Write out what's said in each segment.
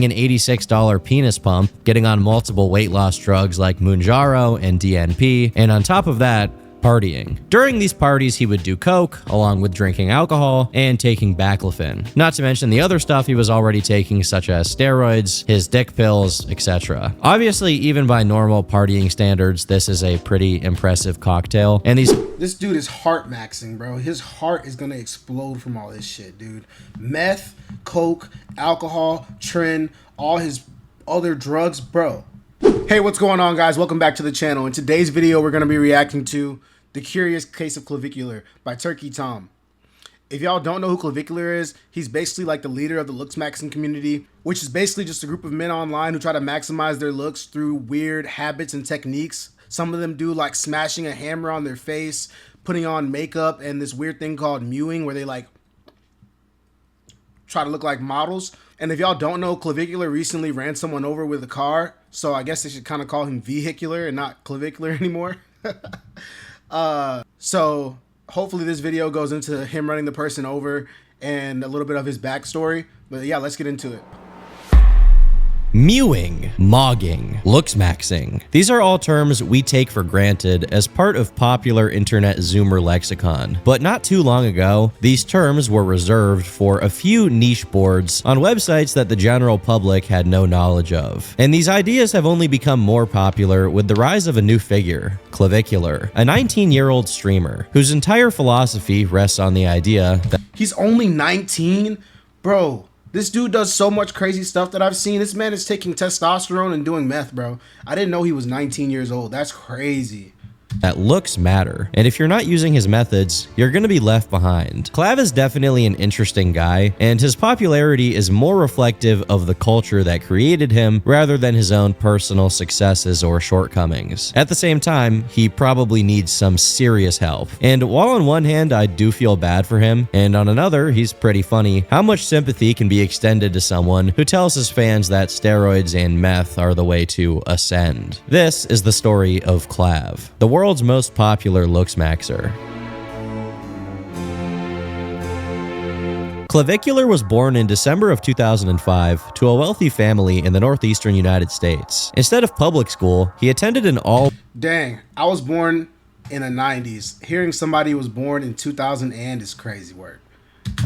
an $86 penis pump, getting on multiple weight loss drugs like Mounjaro and DNP, and on top of that, partying. During these parties, he would do coke, along with drinking alcohol and taking baclofen. Not to mention the other stuff he was already taking, such as steroids, his dick pills, etc. Obviously, even by normal partying standards, this is a pretty impressive cocktail, and This dude is heart maxing, bro. His heart is gonna explode from all this shit, dude. Meth, coke, alcohol, tren, all his other drugs, bro. Hey, what's going on, guys? Welcome back to the channel. In today's video, we're going to be reacting to The Curious Case of Clavicular by Turkey Tom. If y'all don't know who Clavicular is, he's basically like the leader of the looks maxing community, which is basically just a group of men online who try to maximize their looks through weird habits and techniques. Some of them do like smashing a hammer on their face, putting on makeup, and this weird thing called mewing where they like try to look like models. And if y'all don't know, Clavicular recently ran someone over with a car, so I guess they should kind of call him vehicular and not clavicular anymore. So hopefully this video goes into him running the person over and a little bit of his backstory. But yeah, let's get into it. Mewing, mogging, looks maxing. These are all terms we take for granted as part of popular internet Zoomer lexicon. But not too long ago, these terms were reserved for a few niche boards on websites that the general public had no knowledge of. And these ideas have only become more popular with the rise of a new figure, Clavicular, a 19-year-old streamer whose entire philosophy rests on the idea that he's only 19? Bro. This dude does so much crazy stuff that I've seen. This man is taking testosterone and doing meth, bro. I didn't know he was 19 years old. That's crazy. That looks matter, and if you're not using his methods, you're gonna be left behind. Clav is definitely an interesting guy, and his popularity is more reflective of the culture that created him rather than his own personal successes or shortcomings. At the same time, he probably needs some serious help. And while on one hand I do feel bad for him, and on another he's pretty funny, how much sympathy can be extended to someone who tells his fans that steroids and meth are the way to ascend? This is the story of Clav, the world's most popular looks maxer. Clavicular was born in December of 2005 to a wealthy family in the northeastern United States. Instead of public school, he attended an all... Dang, I was born in the 90s. Hearing somebody was born in 2000 and is crazy work.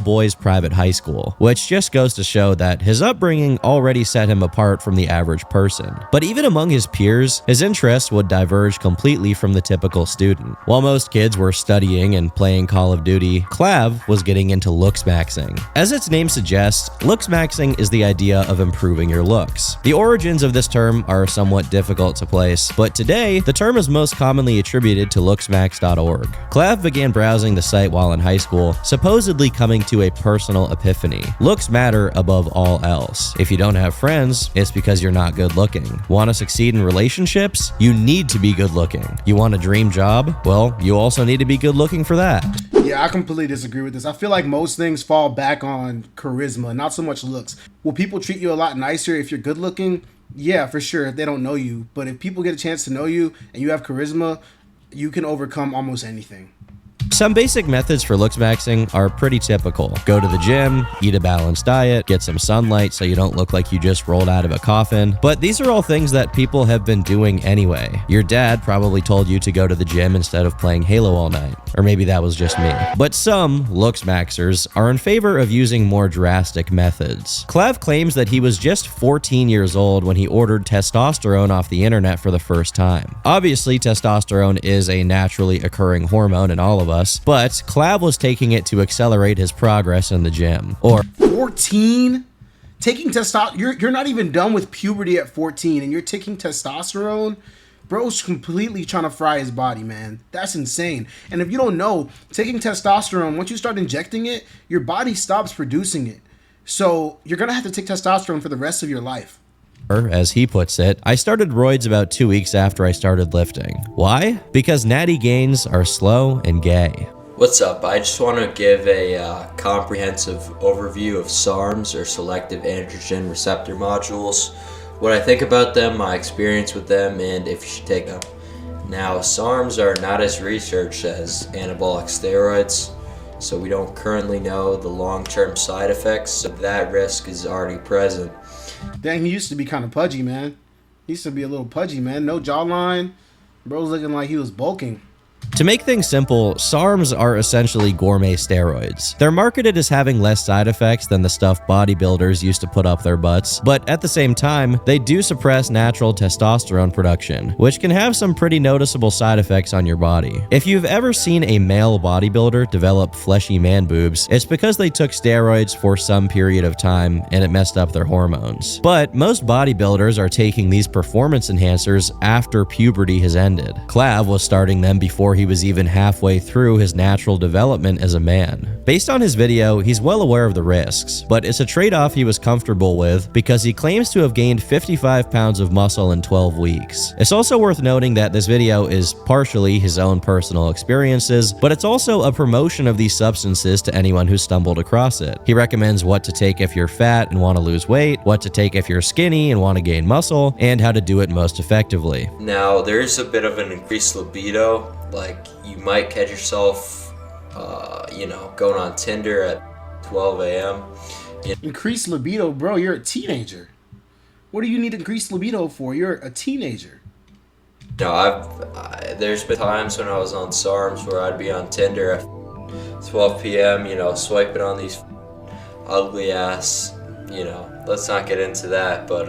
Boys private high school, which just goes to show that his upbringing already set him apart from the average person. But even among his peers, his interests would diverge completely from the typical student. While most kids were studying and playing Call of Duty, Clav was getting into looks maxing. As its name suggests, looks maxing is the idea of improving your looks. The origins of this term are somewhat difficult to place, but today, the term is most commonly attributed to looksmax.org. Clav began browsing the site while in high school, supposedly coming to a personal epiphany. Looks matter above all else. If you don't have friends, it's because you're not good looking. Want to succeed in relationships? You need to be good looking. You want a dream job? Well, you also need to be good looking for that. Yeah, I completely disagree with this. I feel like most things fall back on charisma, not so much looks. Will people treat you a lot nicer if you're good looking? Yeah, for sure, if they don't know you. But if people get a chance to know you and you have charisma, you can overcome almost anything. Some basic methods for looks maxing are pretty typical. Go to the gym, eat a balanced diet, get some sunlight so you don't look like you just rolled out of a coffin. But these are all things that people have been doing anyway. Your dad probably told you to go to the gym instead of playing Halo all night. Or maybe that was just me. But some looks maxers are in favor of using more drastic methods. Clav claims that he was just 14 years old when he ordered testosterone off the internet for the first time. Obviously, testosterone is a naturally occurring hormone in all of us, but Clav was taking it to accelerate his progress in the gym. Or 14? Taking testosterone? You're not even done with puberty at 14 and you're taking testosterone? Bro's completely trying to fry his body, man. That's insane. And if you don't know, taking testosterone, once you start injecting it, your body stops producing it. So you're going to have to take testosterone for the rest of your life. As he puts it, I started roids about 2 weeks after I started lifting. Why? Because natty gains are slow and gay. What's up? I just want to give a comprehensive overview of SARMs, or selective androgen receptor modules, what I think about them, my experience with them, and if you should take them. Now, SARMs are not as researched as anabolic steroids, so we don't currently know the long-term side effects, so that risk is already present. Dang, he used to be kind of pudgy, man. He used to be a little pudgy, man. No jawline. Bro's looking like he was bulking. To make things simple, SARMs are essentially gourmet steroids. They're marketed as having less side effects than the stuff bodybuilders used to put up their butts, but at the same time, they do suppress natural testosterone production, which can have some pretty noticeable side effects on your body. If you've ever seen a male bodybuilder develop fleshy man boobs, it's because they took steroids for some period of time and it messed up their hormones. But most bodybuilders are taking these performance enhancers after puberty has ended. Clav was starting them before he was even halfway through his natural development as a man. Based on his video, he's well aware of the risks, but it's a trade-off he was comfortable with because he claims to have gained 55 pounds of muscle in 12 weeks. It's also worth noting that this video is partially his own personal experiences, but it's also a promotion of these substances to anyone who stumbled across it. He recommends what to take if you're fat and want to lose weight, what to take if you're skinny and want to gain muscle, and how to do it most effectively. Now, there's a bit of an increased libido. Like, you might catch yourself, going on Tinder at 12 a.m. Increased libido, bro. You're a teenager. What do you need increased libido for? You're a teenager. There's been times when I was on SARMs where I'd be on Tinder at 12 p.m., swiping on these ugly ass, let's not get into that, but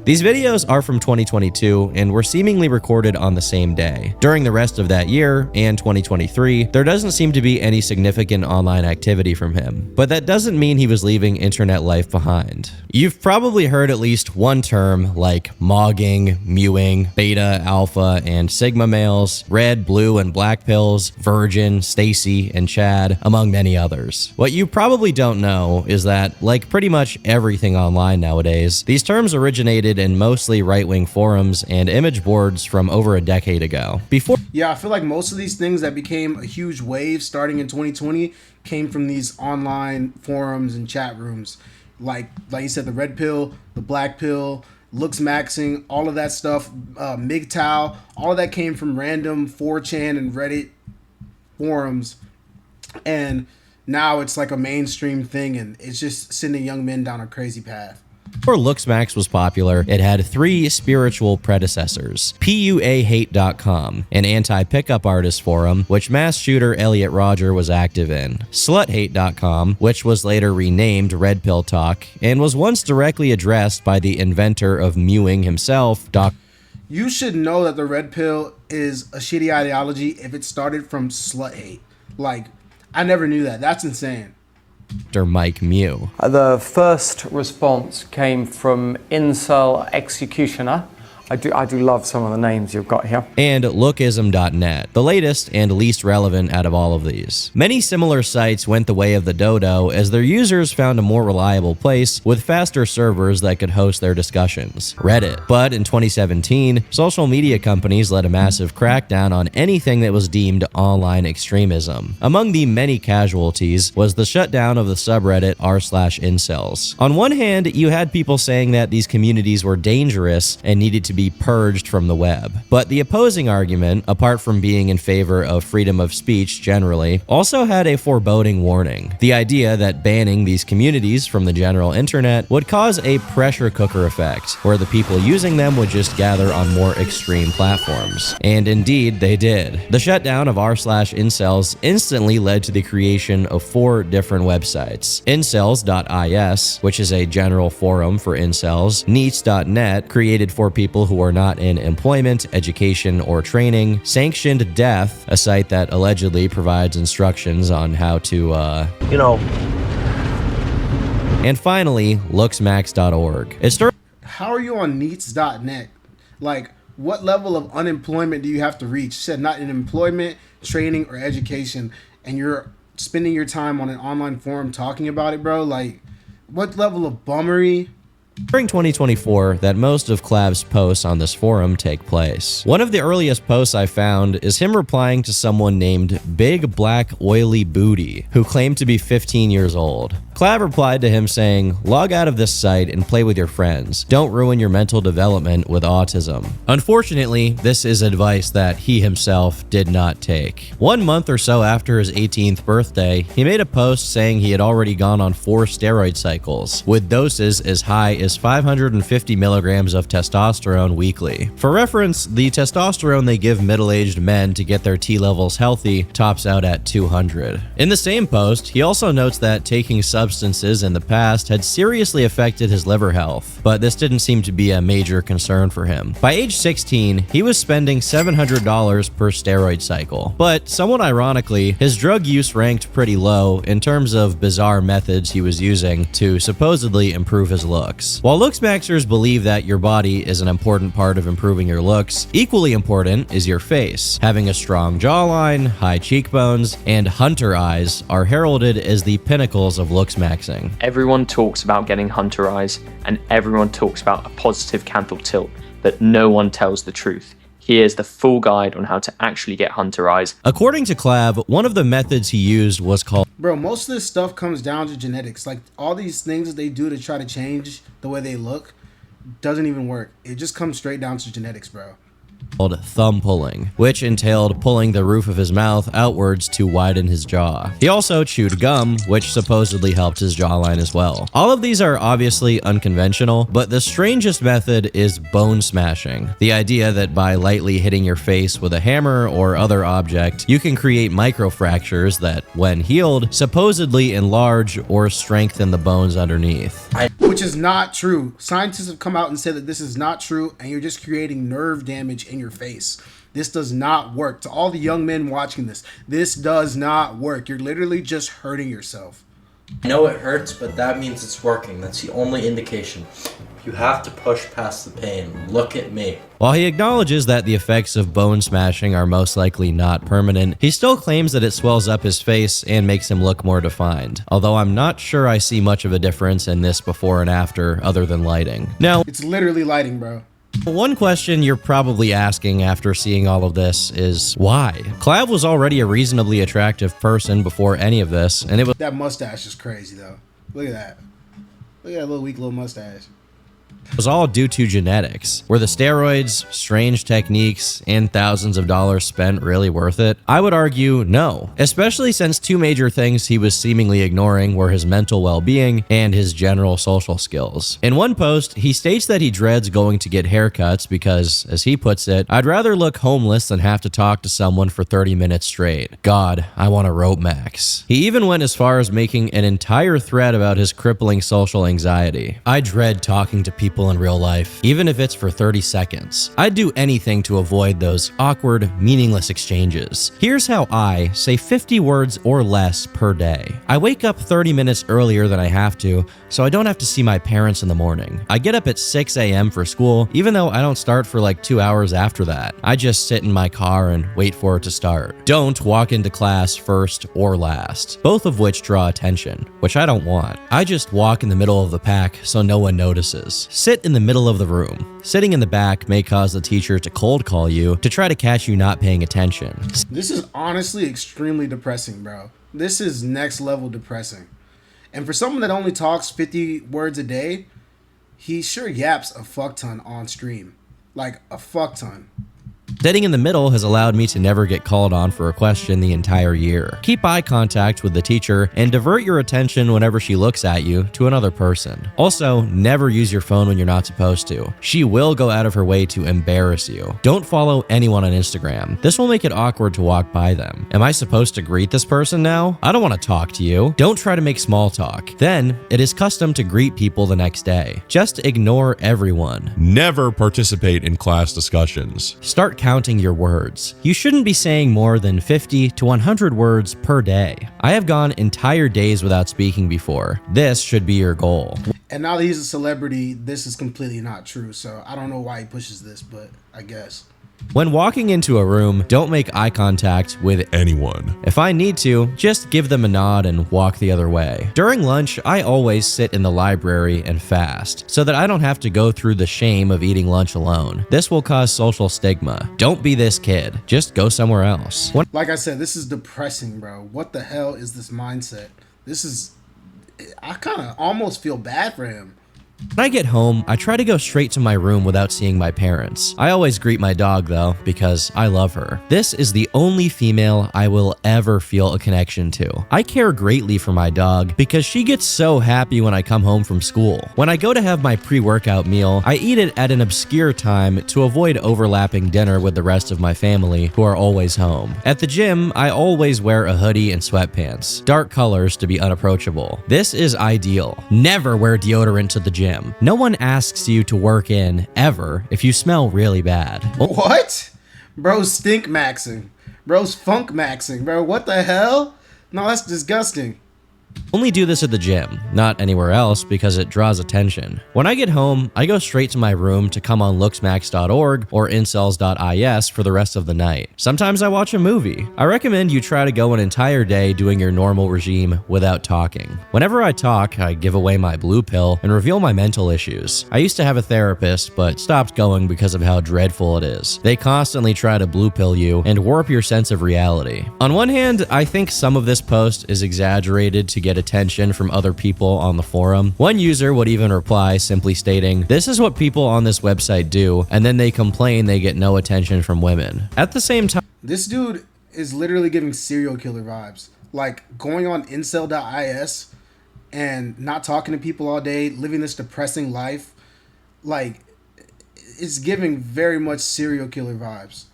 These videos are from 2022 and were seemingly recorded on the same day. During the rest of that year and 2023, there doesn't seem to be any significant online activity from him, but that doesn't mean he was leaving internet life behind. You've probably heard at least one term like mogging, mewing, beta, alpha, and sigma males, red, blue, and black pills, virgin, Stacy, and Chad, among many others. What you probably don't know is that, like pretty much everything online nowadays, these terms originated in mostly right-wing forums and image boards from over a decade ago. Yeah, I feel like most of these things that became a huge wave starting in 2020 came from these online forums and chat rooms. Like you said, the red pill, the black pill, looks maxing, all of that stuff, MGTOW, all of that came from random 4chan and Reddit forums. And now it's like a mainstream thing, and it's just sending young men down a crazy path. Before LooksMax was popular, it had three spiritual predecessors: PUAHate.com, an anti-pickup artist forum, which mass shooter Elliot Rodger was active in; SlutHate.com, which was later renamed Red Pill Talk, and was once directly addressed by the inventor of mewing himself, Dr. You should know that the red pill is a shitty ideology if it started from slut hate. Like, I never knew that. That's insane. Mike Mew. The first response came from Incel Executioner. I do love some of the names you've got here. And Lookism.net, the latest and least relevant out of all of these. Many similar sites went the way of the dodo as their users found a more reliable place with faster servers that could host their discussions: Reddit. But in 2017, social media companies led a massive crackdown on anything that was deemed online extremism. Among the many casualties was the shutdown of the subreddit r/incels. On one hand, you had people saying that these communities were dangerous and needed to be purged from the web. But the opposing argument, apart from being in favor of freedom of speech generally, also had a foreboding warning: the idea that banning these communities from the general internet would cause a pressure cooker effect, where the people using them would just gather on more extreme platforms. And indeed, they did. The shutdown of r/incels instantly led to the creation of 4 different websites: incels.is, which is a general forum for incels; neets.net, created for people who are not in employment, education, or training; Sanctioned Death, a site that allegedly provides instructions on how to, and finally, looksmax.org. How are you on neets.net? Like, what level of unemployment do you have to reach? You said not in employment, training, or education, and you're spending your time on an online forum talking about it, bro? Like, what level of bummery? During 2024 that most of Clav's posts on this forum take place. One of the earliest posts I found is him replying to someone named Big Black Oily Booty, who claimed to be 15 years old. Clav replied to him saying, "Log out of this site and play with your friends. Don't ruin your mental development with autism." Unfortunately, this is advice that he himself did not take. 1 month or so after his 18th birthday, he made a post saying he had already gone on 4 steroid cycles, with doses as high as 550 milligrams of testosterone weekly. For reference, the testosterone they give middle-aged men to get their T levels healthy tops out at 200. In the same post, he also notes that taking substances in the past had seriously affected his liver health, but this didn't seem to be a major concern for him. By age 16, he was spending $700 per steroid cycle, but somewhat ironically, his drug use ranked pretty low in terms of bizarre methods he was using to supposedly improve his looks. While looksmaxers believe that your body is an important part of improving your looks, equally important is your face. Having a strong jawline, high cheekbones, and hunter eyes are heralded as the pinnacles of looks maxing. Everyone talks about getting hunter eyes, and everyone talks about a positive canthal tilt, but no one tells the truth. Here's the full guide on how to actually get hunter eyes. According to Clav, one of the methods he used was called Bro, most of this stuff comes down to genetics. Like, all these things that they do to try to change the way they look doesn't even work. It just comes straight down to genetics, bro. thumb pulling, which entailed pulling the roof of his mouth outwards to widen his jaw. He also chewed gum, which supposedly helped his jawline as well. All of these are obviously unconventional, but the strangest method is bone smashing. The idea that by lightly hitting your face with a hammer or other object, you can create microfractures that, when healed, supposedly enlarge or strengthen the bones underneath. Which is not true. Scientists have come out and said that this is not true, and you're just creating nerve damage in your face. This does not work. To all the young men watching this does not work. You're literally just hurting yourself. I know it hurts, but that means it's working. That's the only indication. You have to push past the pain. Look at me. While he acknowledges that the effects of bone smashing are most likely not permanent, he still claims that it swells up his face and makes him look more defined. Although I'm not sure I see much of a difference in this before and after other than lighting. Now, It's literally lighting, bro. one question you're probably asking after seeing all of this is why? Clav was already a reasonably attractive person before any of this, and it That mustache is crazy, though. Look at that. Look at that little weak little mustache. was all due to genetics. Were the steroids, strange techniques, and thousands of dollars spent really worth it? I would argue no, especially since two major things he was seemingly ignoring were his mental well-being and his general social skills. In one post, he states that he dreads going to get haircuts because, as he puts it, "I'd rather look homeless than have to talk to someone for 30 minutes straight. God, I want a rope max." He even went as far as making an entire thread about his crippling social anxiety. "I dread talking to people in real life, even if it's for 30 seconds. I'd do anything to avoid those awkward, meaningless exchanges. Here's how I say 50 words or less per day. I wake up 30 minutes earlier than I have to, so I don't have to see my parents in the morning. I get up at 6 a.m. for school, even though I don't start for like 2 hours after that. I just sit in my car and wait for it to start. Don't walk into class first or last, both of which draw attention, which I don't want. I just walk in the middle of the pack so no one notices. Sit in the middle of the room. Sitting in the back may cause the teacher to cold call you to try to catch you not paying attention. This is honestly extremely depressing, bro. This is next level depressing. And for someone that only talks 50 words a day, he sure yaps a fuck ton on stream. Like, a fuck ton. Sitting in the middle has allowed me to never get called on for a question the entire year. Keep eye contact with the teacher and divert your attention whenever she looks at you to another person. Also, never use your phone when you're not supposed to. She will go out of her way to embarrass you. Don't follow anyone on Instagram. This will make it awkward to walk by them. Am I supposed to greet this person now? I don't want to talk to you. Don't try to make small talk. Then, it is custom to greet people the next day. Just ignore everyone. Never participate in class discussions. Start counting your words. You shouldn't be saying more than 50 to 100 words per day. I have gone entire days without speaking before. This should be your goal. And now that he's a celebrity, this is completely not true. So I don't know why he pushes this, but I guess. When walking into a room, don't make eye contact with Anyone. If I need to, just give them a nod and walk the other way. During lunch, I always sit in the library and fast, so that I don't have to go through the shame of eating lunch alone. This will cause social stigma. Don't be this kid. Just go somewhere else. Like I said, this is depressing, bro. What the hell is this mindset? This is I kind of almost feel bad for him. When I get home, I try to go straight to my room without seeing my parents. I always greet my dog though, because I love her. This is the only female I will ever feel a connection to. I care greatly for my dog because she gets so happy when I come home from school. When I go to have my pre-workout meal, I eat it at an obscure time to avoid overlapping dinner with the rest of my family who are always home. At the gym, I always wear a hoodie and sweatpants, dark colors to be unapproachable. This is ideal. Never wear deodorant to the gym. No one asks you to work in, ever, if you smell really bad. What? Bro's stink maxing. Bro's funk maxing, bro. What the hell? No, that's disgusting. Only do this at the gym, not anywhere else because it draws attention. When I get home, I go straight to my room to come on looksmax.org or incels.is for the rest of the night. Sometimes I watch a movie. I recommend you try to go an entire day doing your normal regime without talking. Whenever I talk, I give away my blue pill and reveal my mental issues. I used to have a therapist, but stopped going because of how dreadful it is. They constantly try to blue pill you and warp your sense of reality. On one hand, I think some of this post is exaggerated to get attention from other people on the forum. One user would even reply simply stating, "This is what people on this website do," and then they complain they get no attention from women. At the same time, This dude is literally giving serial killer vibes. Like going on incel.is and not talking to people all day, living this depressing life. Like, it's giving very much serial killer vibes.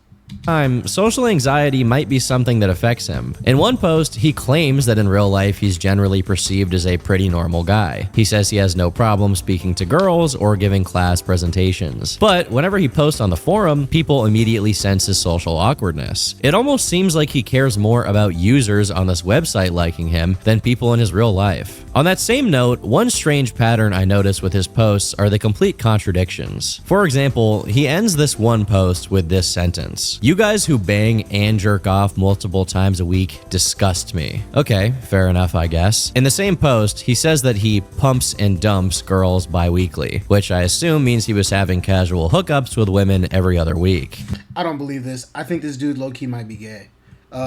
social anxiety might be something that affects him. In one post, he claims that in real life he's generally perceived as a pretty normal guy. He says he has no problem speaking to girls or giving class presentations. But whenever he posts on the forum, people immediately sense his social awkwardness. It almost seems like he cares more about users on this website liking him than people in his real life. On that same note, one strange pattern I notice with his posts are the complete contradictions. For example, he ends this one post with this sentence: "You guys who bang and jerk off multiple times a week disgust me." Okay, fair enough, I guess. In the same post, he says that he pumps and dumps girls bi-weekly, which I assume means he was having casual hookups with women every other week. I don't believe this. I think this dude low-key might be gay.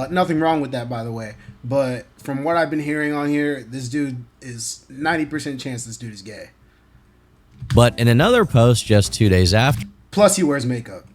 Nothing wrong with that, by the way. But from what I've been hearing on here, this dude is 90% chance this dude is gay. But in another post just 2 days after, Plus, he wears makeup.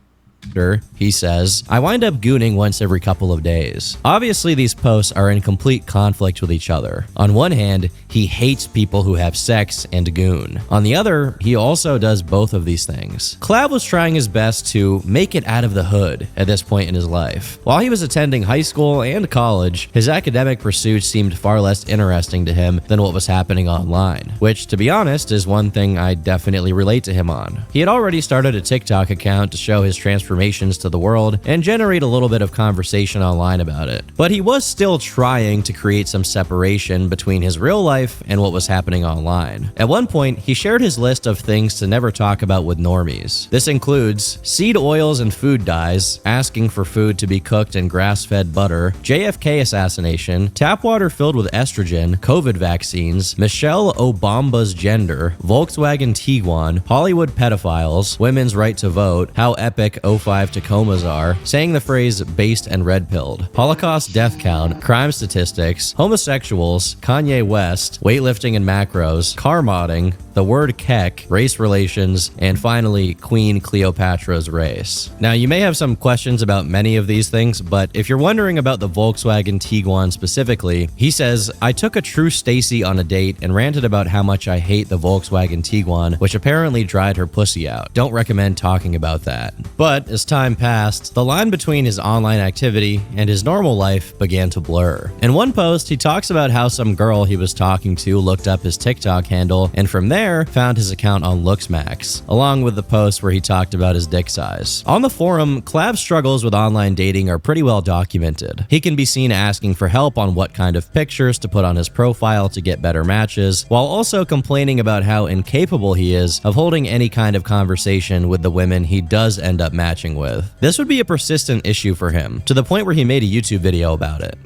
he says, "I wind up gooning once every couple of days." Obviously, these posts are in complete conflict with each other. On one hand, he hates people who have sex and goon. On the other, he also does both of these things. Clav was trying his best to make it out of the hood at this point in his life. While he was attending high school and college, his academic pursuits seemed far less interesting to him than what was happening online, which, to be honest, is one thing I definitely relate to him on. He had already started a TikTok account to show his transformations to the world and generate a little bit of conversation online about it. But he was still trying to create some separation between his real life and what was happening online. At one point, he shared his list of things to never talk about with normies. This includes seed oils and food dyes, asking for food to be cooked in grass-fed butter, JFK assassination, tap water filled with estrogen, COVID vaccines, Michelle Obama's gender, Volkswagen Tiguan, Hollywood pedophiles, women's right to vote, how epic 05 Tacomas are, saying the phrase based and red-pilled, Holocaust death count, crime statistics, homosexuals, Kanye West, weightlifting and macros, car modding, the word kek, race relations, and finally, Queen Cleopatra's race. Now, you may have some questions about many of these things, but if you're wondering about the Volkswagen Tiguan specifically, he says, "I took a true Stacy on a date and ranted about how much I hate the Volkswagen Tiguan, which apparently dried her pussy out. Don't recommend talking about that." But as time passed, the line between his online activity and his normal life began to blur. In one post, he talks about how some girl he was talking to looked up his TikTok handle and from there found his account on Looksmax, along with the post where he talked about his dick size. On the forum, Clav's struggles with online dating are pretty well documented. He can be seen asking for help on what kind of pictures to put on his profile to get better matches, while also complaining about how incapable he is of holding any kind of conversation with the women he does end up matching with. This would be a persistent issue for him, to the point where he made a YouTube video about it.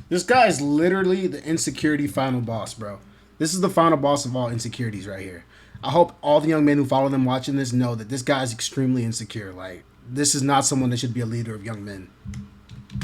This guy is literally the insecurity final boss, bro. This is the final boss of all insecurities right here. I hope all the young men who follow them watching this know that this guy is extremely insecure. Like, this is not someone that should be a leader of young men.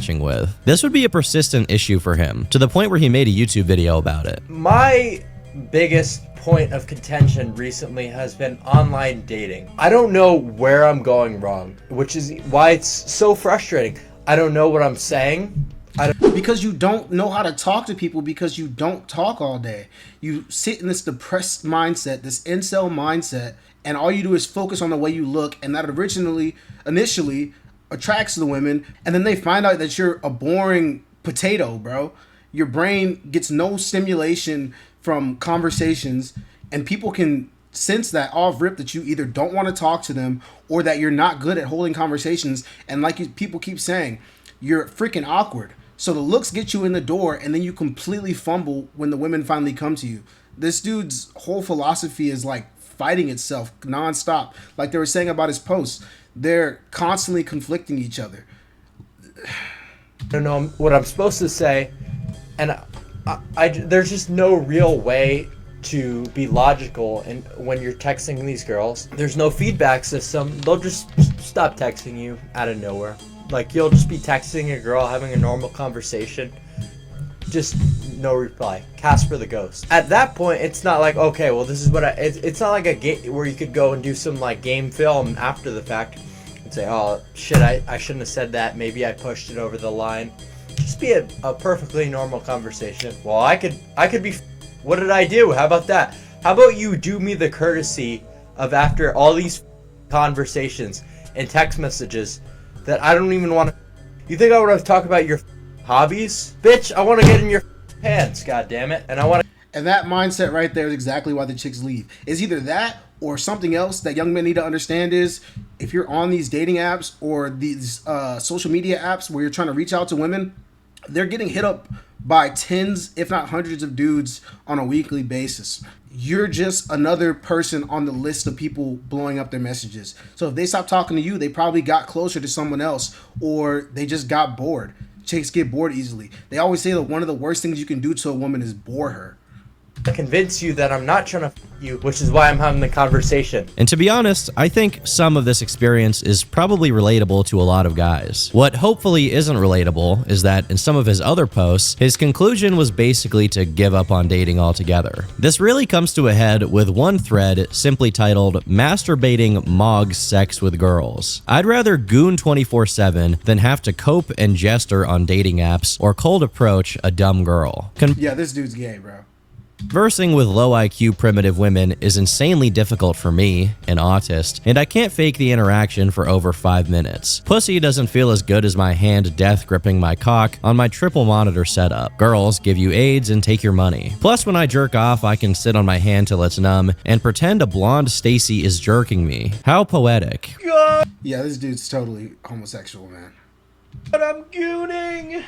With. This would be a persistent issue for him, to the point where he made a YouTube video about it. My biggest point of contention recently has been online dating. I don't know where I'm going wrong, which is why it's so frustrating. I don't know what I'm saying. Because you don't know how to talk to people, because you don't talk all day. You sit in this depressed mindset, this incel mindset, and all you do is focus on the way you look, and that initially attracts the women, and then they find out that you're a boring potato, bro. Your brain gets no stimulation from conversations, and people can sense that off rip that you either don't want to talk to them or that you're not good at holding conversations. And like people keep saying, you're freaking awkward. So the looks get you in the door, and then you completely fumble when the women finally come to you. This dude's whole philosophy is like fighting itself nonstop. Like they were saying about his posts, they're constantly conflicting each other. I don't know what I'm supposed to say, and there's just no real way to be logical. And when you're texting these girls, there's no feedback system. They'll just stop texting you out of nowhere. Like, you'll just be texting a girl, having a normal conversation, just no reply. Casper the Ghost. At that point, it's not like, okay, well, this is what it's not like a game where you could go and do some like game film after the fact and say, oh shit, I shouldn't have said that, maybe I pushed it over the line. Just be a perfectly normal conversation. Well, I could be, what did I do? How about that? How about you do me the courtesy of, after all these conversations and text messages that I don't even want to, you think I want to talk about your hobbies? Bitch, I want to get in your pants, god damn it. And I want to. And that mindset right there is exactly why the chicks leave. It's either that or something else that young men need to understand is, if you're on these dating apps or these social media apps where you're trying to reach out to women, they're getting hit up by tens, if not hundreds of dudes on a weekly basis. You're just another person on the list of people blowing up their messages. So if they stop talking to you, they probably got closer to someone else, or they just got bored. Chicks get bored easily. They always say that one of the worst things you can do to a woman is bore her. Convince you that I'm not trying to you, which is why I'm having the conversation. And to be honest, I think some of this experience is probably relatable to a lot of guys. What hopefully isn't relatable is that in some of his other posts, his conclusion was basically to give up on dating altogether. This really comes to a head with one thread simply titled, "Masturbating Mog's Sex with Girls." I'd rather goon 24/7 than have to cope and jester on dating apps or cold approach a dumb girl. Yeah, this dude's gay, bro. Conversing with low IQ primitive women is insanely difficult for me, an autist, and I can't fake the interaction for over 5 minutes. Pussy doesn't feel as good as my hand death gripping my cock on my triple monitor setup. Girls give you AIDS and take your money. Plus, when I jerk off, I can sit on my hand till it's numb and pretend a blonde Stacy is jerking me. How poetic. Yeah, this dude's totally homosexual, man. But I'm gooning.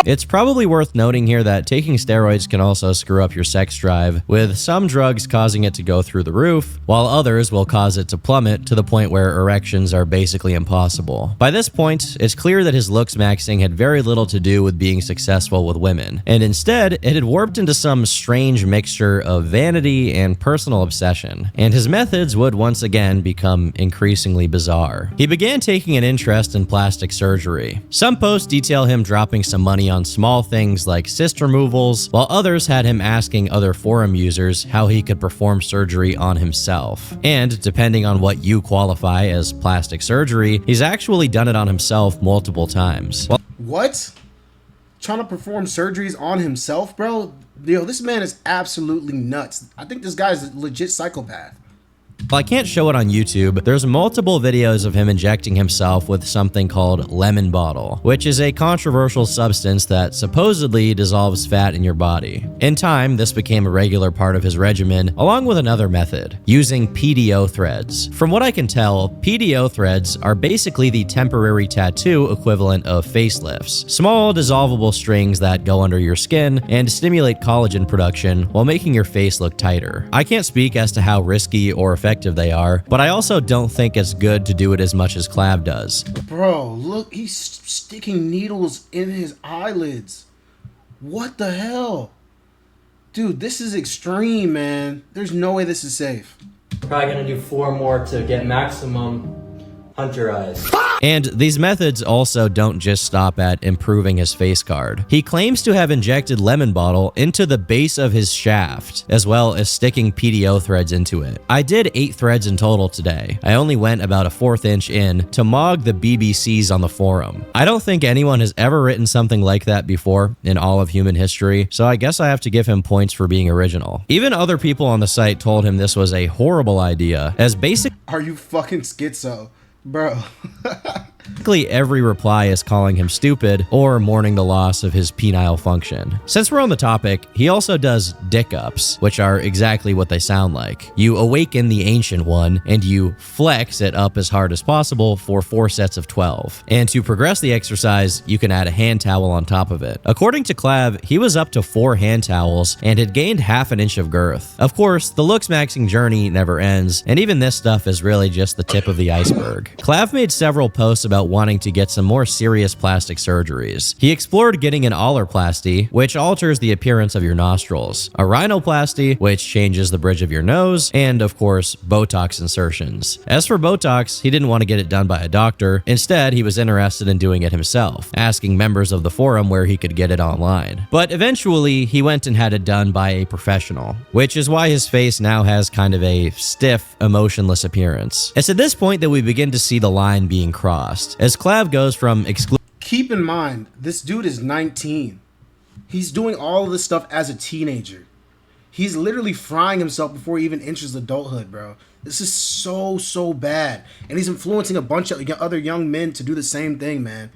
It's probably worth noting here that taking steroids can also screw up your sex drive, with some drugs causing it to go through the roof, while others will cause it to plummet to the point where erections are basically impossible. By this point, it's clear that his looks maxing had very little to do with being successful with women, and instead, it had warped into some strange mixture of vanity and personal obsession, and his methods would once again become increasingly bizarre. He began taking an interest in plastic surgery. Some posts detail him dropping some money on small things like cyst removals, while others had him asking other forum users how he could perform surgery on himself. And depending on what you qualify as plastic surgery, he's actually done it on himself multiple times. What? Trying to perform surgeries on himself, bro? Yo, this man is absolutely nuts. I think this guy's a legit psychopath. While I can't show it on YouTube, there's multiple videos of him injecting himself with something called lemon bottle, which is a controversial substance that supposedly dissolves fat in your body. In time, this became a regular part of his regimen, along with another method, using PDO threads. From what I can tell, PDO threads are basically the temporary tattoo equivalent of facelifts, small dissolvable strings that go under your skin and stimulate collagen production while making your face look tighter. I can't speak as to how risky or effective they are, but I also don't think it's good to do it as much as Clav does. Bro, look, he's sticking needles in his eyelids. What the hell? Dude, this is extreme, man. There's no way this is safe. Probably gonna do 4 more to get maximum Hunter eyes. And these methods also don't just stop at improving his face card. He claims to have injected lemon bottle into the base of his shaft, as well as sticking PDO threads into it. I did 8 threads in total today. I only went about a 1/4 inch in to mog the BBCs on the forum. I don't think anyone has ever written something like that before in all of human history, so I guess I have to give him points for being original. Even other people on the site told him this was a horrible idea, as Are you fucking schizo? Bro. basically every reply is calling him stupid or mourning the loss of his penile function. Since we're on the topic, he also does dick ups, which are exactly what they sound like. You awaken the ancient one and you flex it up as hard as possible for 4 sets of 12. And to progress the exercise, you can add a hand towel on top of it. According to Clav, he was up to 4 hand towels and had gained 1/2 inch of girth. Of course, the looks maxing journey never ends, and even this stuff is really just the tip of the iceberg. Clav made several posts about wanting to get some more serious plastic surgeries. He explored getting an ollerplasty, which alters the appearance of your nostrils, a rhinoplasty, which changes the bridge of your nose, and of course, Botox insertions. As for Botox, he didn't want to get it done by a doctor. Instead, he was interested in doing it himself, asking members of the forum where he could get it online. But eventually, he went and had it done by a professional, which is why his face now has kind of a stiff, emotionless appearance. It's at this point that we begin to see the line being crossed, as Clav goes from Keep in mind, this dude is 19. He's doing all of this stuff as a teenager. He's literally frying himself before he even enters adulthood, bro. This is so bad. And he's influencing a bunch of other young men to do the same thing, man.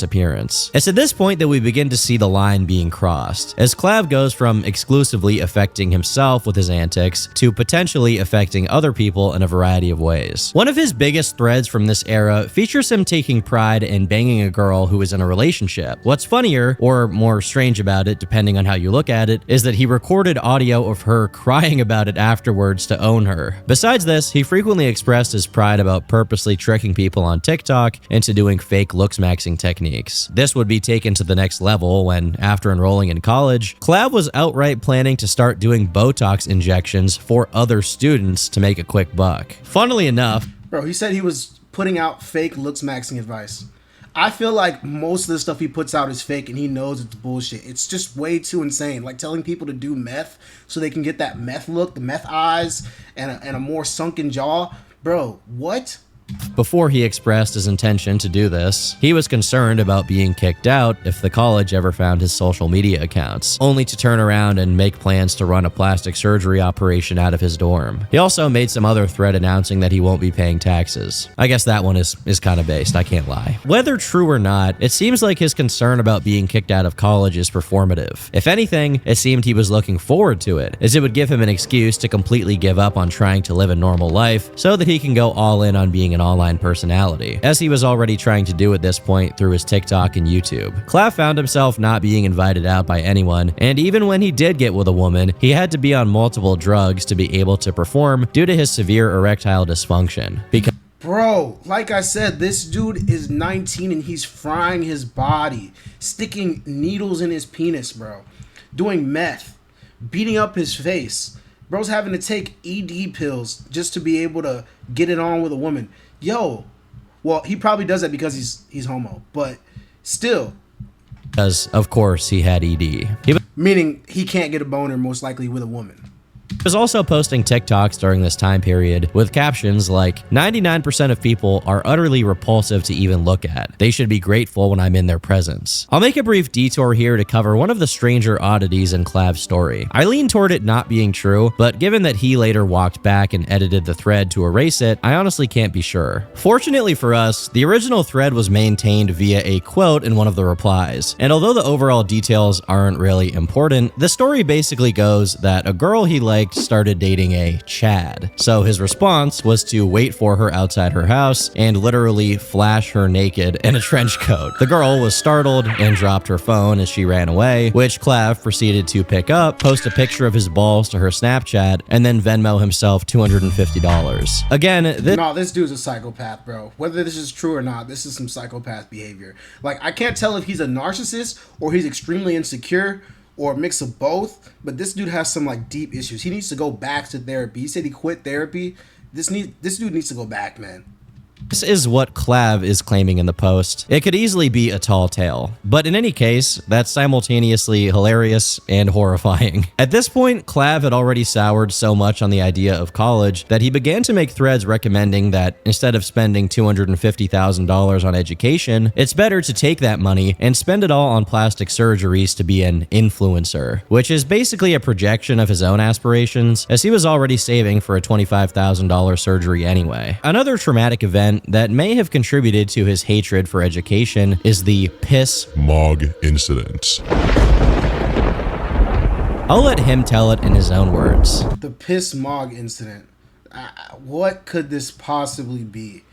appearance. It's at this point that we begin to see the line being crossed, as Clav goes from exclusively affecting himself with his antics to potentially affecting other people in a variety of ways. One of his biggest threads from this era features him taking pride in banging a girl who is in a relationship. What's funnier, or more strange about it, depending on how you look at it, is that he recorded audio of her crying about it afterwards to own her. Besides this, he frequently expressed his pride about purposely tricking people on TikTok into doing fake looks maxing techniques. This would be taken to the next level when, after enrolling in college, Clav was outright planning to start doing Botox injections for other students to make a quick buck. Funnily enough, bro, he said he was putting out fake looks maxing advice. I feel like most of the stuff he puts out is fake and he knows it's bullshit. It's just way too insane. Like telling people to do meth so they can get that meth look, the meth eyes, and a more sunken jaw. Bro, what? before he expressed his intention to do this, he was concerned about being kicked out if the college ever found his social media accounts, only to turn around and make plans to run a plastic surgery operation out of his dorm. He also made some other thread announcing that he won't be paying taxes. I guess that one is kind of based, I can't lie. Whether true or not, it seems like his concern about being kicked out of college is performative. If anything, it seemed he was looking forward to it, as it would give him an excuse to completely give up on trying to live a normal life so that he can go all in on being an online personality, as he was already trying to do at this point through his TikTok and YouTube. Clav found himself not being invited out by anyone, and even when he did get with a woman, he had to be on multiple drugs to be able to perform due to his severe erectile dysfunction. Bro, like I said, this dude is 19 and he's frying his body, sticking needles in his penis, bro, doing meth, beating up his face. Bro's having to take ED pills just to be able to get it on with a woman. Yo, well, he probably does that because he's homo, but still. Because, of course, he had ED. Meaning he can't get a boner most likely with a woman. He was also posting TikToks during this time period with captions like, 99% of people are utterly repulsive to even look at. They should be grateful when I'm in their presence. I'll make a brief detour here to cover one of the stranger oddities in Clav's story. I lean toward it not being true, but given that he later walked back and edited the thread to erase it, I honestly can't be sure. Fortunately for us, the original thread was maintained via a quote in one of the replies, and although the overall details aren't really important, the story basically goes that a girl he liked started dating a Chad. So his response was to wait for her outside her house and literally flash her naked in a trench coat. The girl was startled and dropped her phone as she ran away, which Clav proceeded to pick up, post a picture of his balls to her Snapchat, and then Venmo himself $250. Again, this dude's a psychopath, bro. Whether this is true or not, this is some psychopath behavior. Like, I can't tell if he's a narcissist or he's extremely insecure, or a mix of both, but this dude has some like deep issues. He needs to go back to therapy. He said he quit therapy. This dude needs to go back, man. This is what Clav is claiming in the post. It could easily be a tall tale, but in any case, that's simultaneously hilarious and horrifying. At this point, Clav had already soured so much on the idea of college that he began to make threads recommending that instead of spending $250,000 on education, it's better to take that money and spend it all on plastic surgeries to be an influencer, which is basically a projection of his own aspirations, as he was already saving for a $25,000 surgery anyway. Another traumatic event that may have contributed to his hatred for education is the piss Mog incident. I'll let him tell it in his own words. The piss mog incident. What could this possibly be?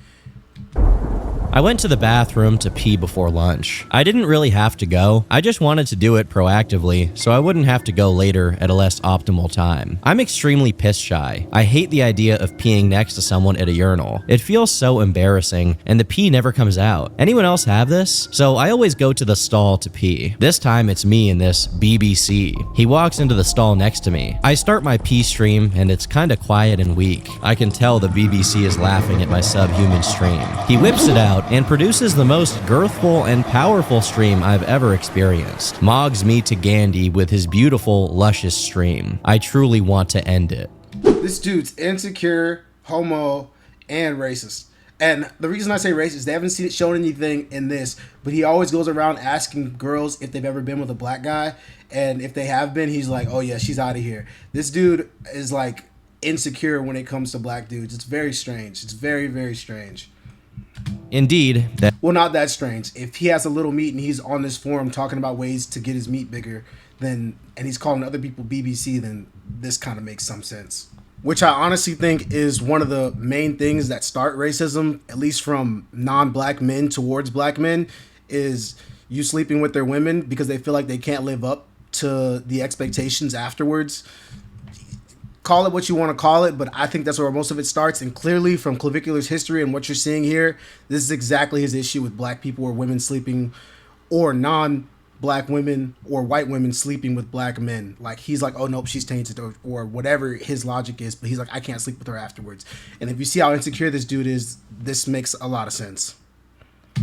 I went to the bathroom to pee before lunch. I didn't really have to go. I just wanted to do it proactively so I wouldn't have to go later at a less optimal time. I'm extremely piss shy. I hate the idea of peeing next to someone at a urinal. It feels so embarrassing and the pee never comes out. Anyone else have this? So I always go to the stall to pee. This time it's me and this BBC. He walks into the stall next to me. I start my pee stream and it's kinda quiet and weak. I can tell the BBC is laughing at my subhuman stream. He whips it out and produces the most girthful and powerful stream I've ever experienced. Mogs me to Gandhi with his beautiful, luscious stream. I truly want to end it. This dude's insecure, homo, and racist. And the reason I say racist, they haven't shown anything in this, but he always goes around asking girls if they've ever been with a black guy. And if they have been, he's like, oh yeah, she's out of here. This dude is like insecure when it comes to black dudes. It's very strange. It's very, very strange. Indeed, that Well, not that strange. If he has a little meat and he's on this forum talking about ways to get his meat bigger, then and he's calling other people BBC, then this kind of makes some sense. Which I honestly think is one of the main things that start racism, at least from non-black men towards black men, is you sleeping with their women because they feel like they can't live up to the expectations afterwards. Call it what you want to call it, but I think that's where most of it starts. And clearly from Clavicular's history and what you're seeing here, this is exactly his issue with black people or women sleeping, or non-black women or white women sleeping with black men. Like, he's like, oh nope, she's tainted, or whatever his logic is, but he's like, I can't sleep with her afterwards. And if you see how insecure this dude is, this makes a lot of sense.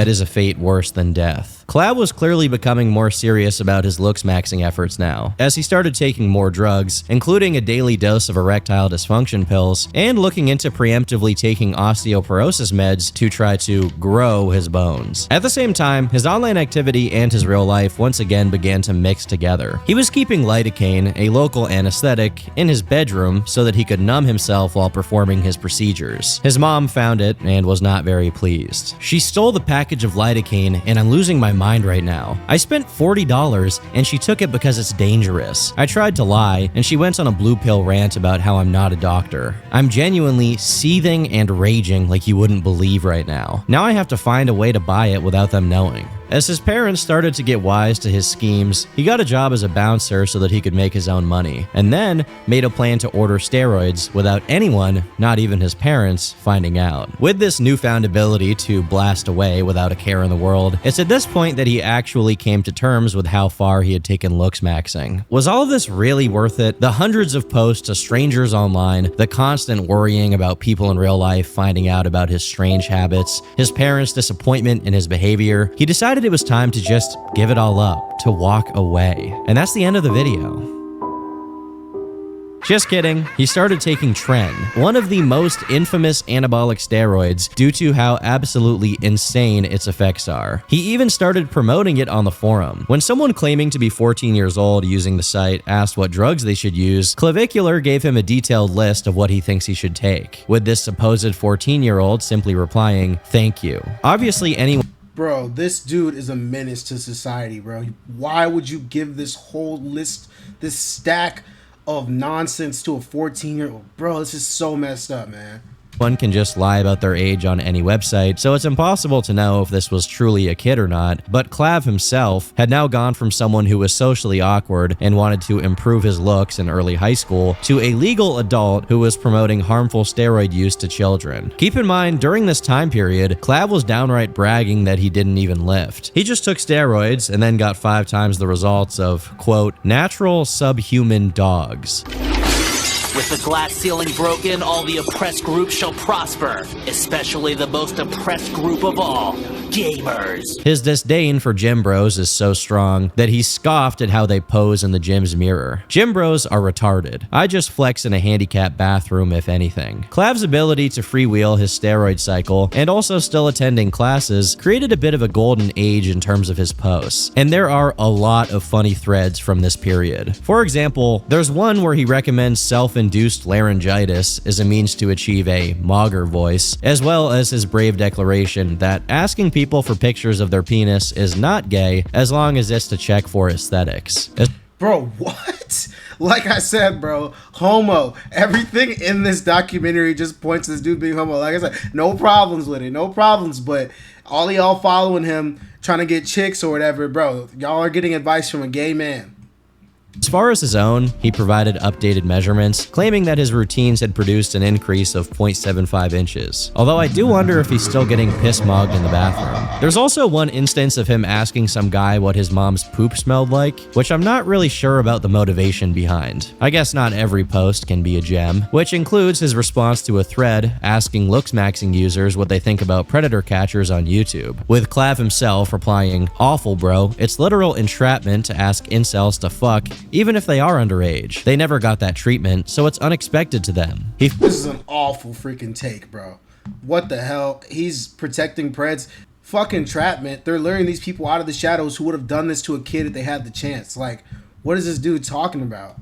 is a fate worse than death. Clav was clearly becoming more serious about his looks maxing efforts now, as he started taking more drugs, including a daily dose of erectile dysfunction pills, and looking into preemptively taking osteoporosis meds to try to grow his bones. At the same time, his online activity and his real life once again began to mix together. He was keeping lidocaine, a local anesthetic, in his bedroom so that he could numb himself while performing his procedures. His mom found it and was not very pleased. She stole the package of lidocaine, and I'm losing my mind right now. I spent $40 and she took it because it's dangerous. I tried to lie, and she went on a blue pill rant about how I'm not a doctor. I'm genuinely seething and raging like you wouldn't believe right now. Now I have to find a way to buy it without them knowing. As his parents started to get wise to his schemes, he got a job as a bouncer so that he could make his own money, and then made a plan to order steroids without anyone, not even his parents, finding out. With this newfound ability to blast away without a care in the world, it's at this point that he actually came to terms with how far he had taken looks maxing. Was all of this really worth it? The hundreds of posts to strangers online, the constant worrying about people in real life finding out about his strange habits, his parents' disappointment in his behavior, he decided it was time to just give it all up, to walk away. And that's the end of the video. Just kidding. He started taking Tren, one of the most infamous anabolic steroids, due to how absolutely insane its effects are. He even started promoting it on the forum. When someone claiming to be 14 years old using the site asked what drugs they should use, Clavicular gave him a detailed list of what he thinks he should take, with this supposed 14-year-old simply replying, "Thank you." Obviously, anyone Bro, this dude is a menace to society, bro. Why would you give this whole list, this stack of nonsense to a 14-year-old? Bro, this is so messed up, man. One can just lie about their age on any website, so it's impossible to know if this was truly a kid or not, but Clav himself had now gone from someone who was socially awkward and wanted to improve his looks in early high school to a legal adult who was promoting harmful steroid use to children. Keep in mind, during this time period, Clav was downright bragging that he didn't even lift. He just took steroids and then got 5 times the results of, quote, natural subhuman dogs. With the glass ceiling broken, all the oppressed groups shall prosper, especially the most oppressed group of all, gamers. His disdain for gym bros is so strong that he scoffed at how they pose in the gym's mirror. Gym bros are retarded. I just flex in a handicapped bathroom if anything. Clav's ability to freewheel his steroid cycle and also still attending classes created a bit of a golden age in terms of his posts. And there are a lot of funny threads from this period. For example, there's one where he recommends self-induced laryngitis as a means to achieve a Mogger voice, as well as his brave declaration that asking people for pictures of their penis is not gay as long as it's to check for aesthetics. Bro, what? Like I said, bro, homo. Everything in this documentary just points to this dude being homo. Like I said, no problems with it, no problems. But all of y'all following him, trying to get chicks or whatever, bro, y'all are getting advice from a gay man. As far as his own, he provided updated measurements, claiming that his routines had produced an increase of 0.75 inches. Although I do wonder if he's still getting piss-mogged in the bathroom. There's also one instance of him asking some guy what his mom's poop smelled like, which I'm not really sure about the motivation behind. I guess not every post can be a gem, which includes his response to a thread asking looksmaxing users what they think about predator catchers on YouTube, with Clav himself replying, "Awful bro, it's literal entrapment to ask incels to fuck even if they are underage. They never got that treatment, so it's unexpected to them." This is an awful freaking take, bro. What the hell? He's protecting Preds. Fucking entrapment. They're luring these people out of the shadows who would have done this to a kid if they had the chance. Like, what is this dude talking about?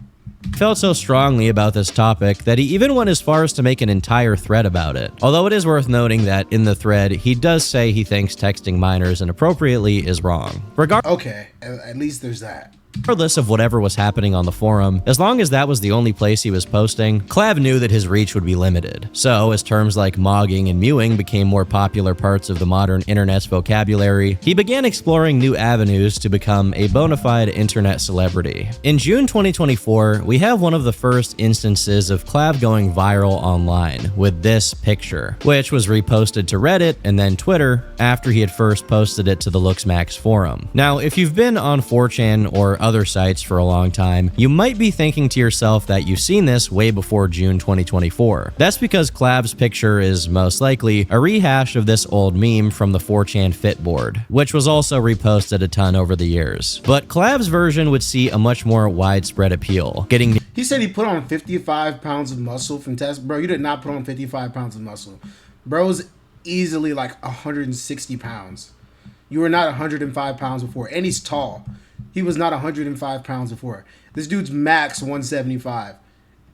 Felt so strongly about this topic that he even went as far as to make an entire thread about it. Although it is worth noting that in the thread, he does say he thinks texting minors inappropriately is wrong. Okay, at least there's that. Regardless of whatever was happening on the forum, as long as that was the only place he was posting, Clav knew that his reach would be limited. So, as terms like mogging and mewing became more popular parts of the modern internet's vocabulary, he began exploring new avenues to become a bona fide internet celebrity. In June 2024, we have one of the first instances of Clav going viral online with this picture, which was reposted to Reddit and then Twitter after he had first posted it to the Looksmax forum. Now, if you've been on 4chan or other sites for a long time, you might be thinking to yourself that you've seen this way before June 2024. That's because Clav's picture is most likely a rehash of this old meme from the 4chan Fit board, which was also reposted a ton over the years. But Clav's version would see a much more widespread appeal, getting... He said he put on 55 pounds of muscle from test. Bro, you did not put on 55 pounds of muscle. Bro's easily like 160 pounds. You were not 105 pounds before, and he's tall. He was not 105 pounds before. This dude's max 175.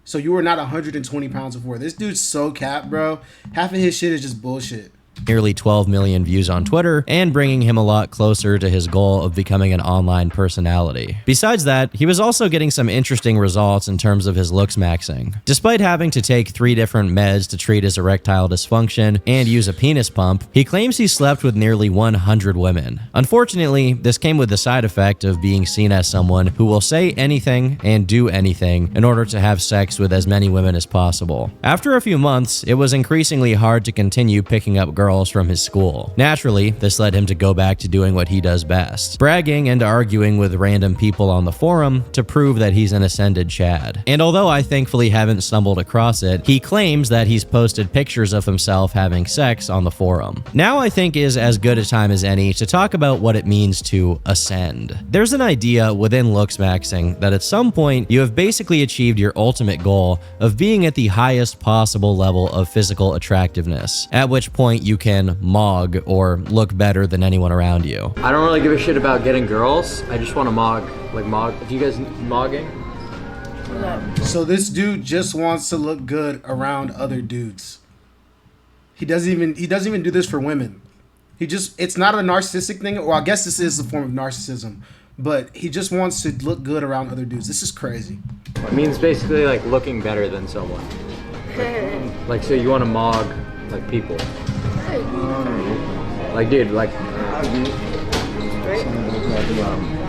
So you were not 120 pounds before. This dude's so capped, bro. Half of his shit is just bullshit. Nearly 12 million views on Twitter, and bringing him a lot closer to his goal of becoming an online personality. Besides that, he was also getting some interesting results in terms of his looks maxing. Despite having to take 3 different meds to treat his erectile dysfunction and use a penis pump, he claims he slept with nearly 100 women. Unfortunately, this came with the side effect of being seen as someone who will say anything and do anything in order to have sex with as many women as possible. After a few months, it was increasingly hard to continue picking up girls from his school. Naturally, this led him to go back to doing what he does best, bragging and arguing with random people on the forum to prove that he's an ascended Chad. And although I thankfully haven't stumbled across it, he claims that he's posted pictures of himself having sex on the forum. Now I think is as good a time as any to talk about what it means to ascend. There's an idea within looks maxing that at some point you have basically achieved your ultimate goal of being at the highest possible level of physical attractiveness, at which point you can mog or look better than anyone around you. I don't really give a shit about getting girls. I just want to mog. Like mog. Do you guys mogging? So this dude just wants to look good around other dudes. He doesn't even do this for women. It's not a narcissistic thing. Well, I guess this is a form of narcissism, but he just wants to look good around other dudes. This is crazy. It means basically like looking better than someone. Like so you want to mog like people. Like dude, like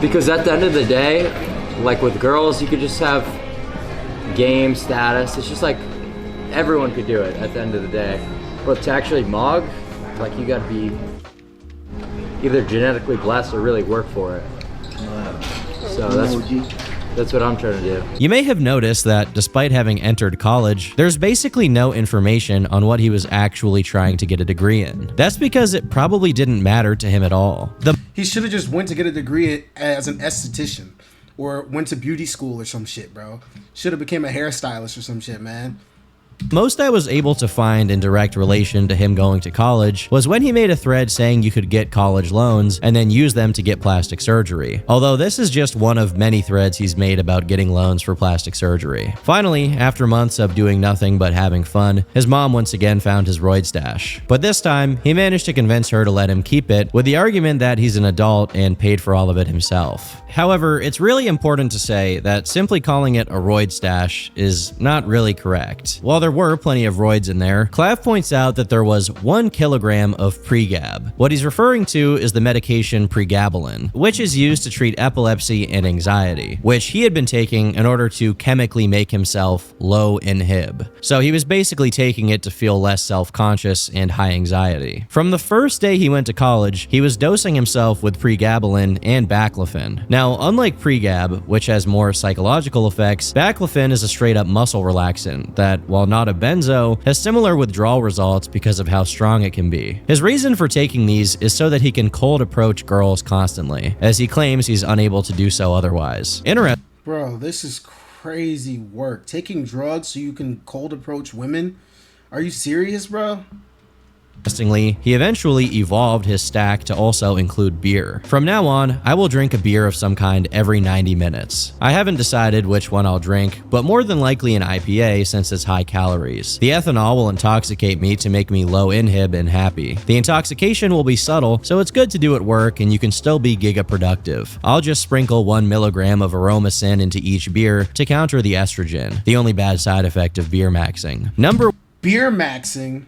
because at the end of the day, like with girls you could just have game status. It's just like everyone could do it at the end of the day. But to actually mog, like you gotta be either genetically blessed or really work for it. So that's That's what I'm trying to do. You may have noticed that despite having entered college, there's basically no information on what he was actually trying to get a degree in. That's because it probably didn't matter to him at all. He should have just went to get a degree as an esthetician or went to beauty school or some shit, bro. Should have became a hairstylist or some shit, man. Most I was able to find in direct relation to him going to college was when he made a thread saying you could get college loans and then use them to get plastic surgery. Although this is just one of many threads he's made about getting loans for plastic surgery. Finally, after months of doing nothing but having fun, his mom once again found his roid stash. But this time, he managed to convince her to let him keep it with the argument that he's an adult and paid for all of it himself. However, it's really important to say that simply calling it a roid stash is not really correct. While there were plenty of roids in there, Clav points out that there was 1 kilogram of pregab. What he's referring to is the medication pregabalin, which is used to treat epilepsy and anxiety, which he had been taking in order to chemically make himself low inhib. So he was basically taking it to feel less self-conscious and high anxiety. From the first day he went to college, he was dosing himself with pregabalin and baclofen. Now, unlike pregab, which has more psychological effects, baclofen is a straight-up muscle relaxant that, while not a benzo, has similar withdrawal results because of how strong it can be. His reason for taking these is so that he can cold approach girls constantly, as he claims he's unable to do so otherwise. Bro, this is crazy work. Taking drugs so you can cold approach women? Are you serious, bro? Interestingly, he eventually evolved his stack to also include beer. From now on, I will drink a beer of some kind every 90 minutes. I haven't decided which one I'll drink, but more than likely an IPA since it's high calories. The ethanol will intoxicate me to make me low inhib and happy. The intoxication will be subtle, so it's good to do at work and you can still be giga productive. I'll just sprinkle 1 milligram of aromacin into each beer to counter the estrogen, the only bad side effect of beer maxing. Beer maxing?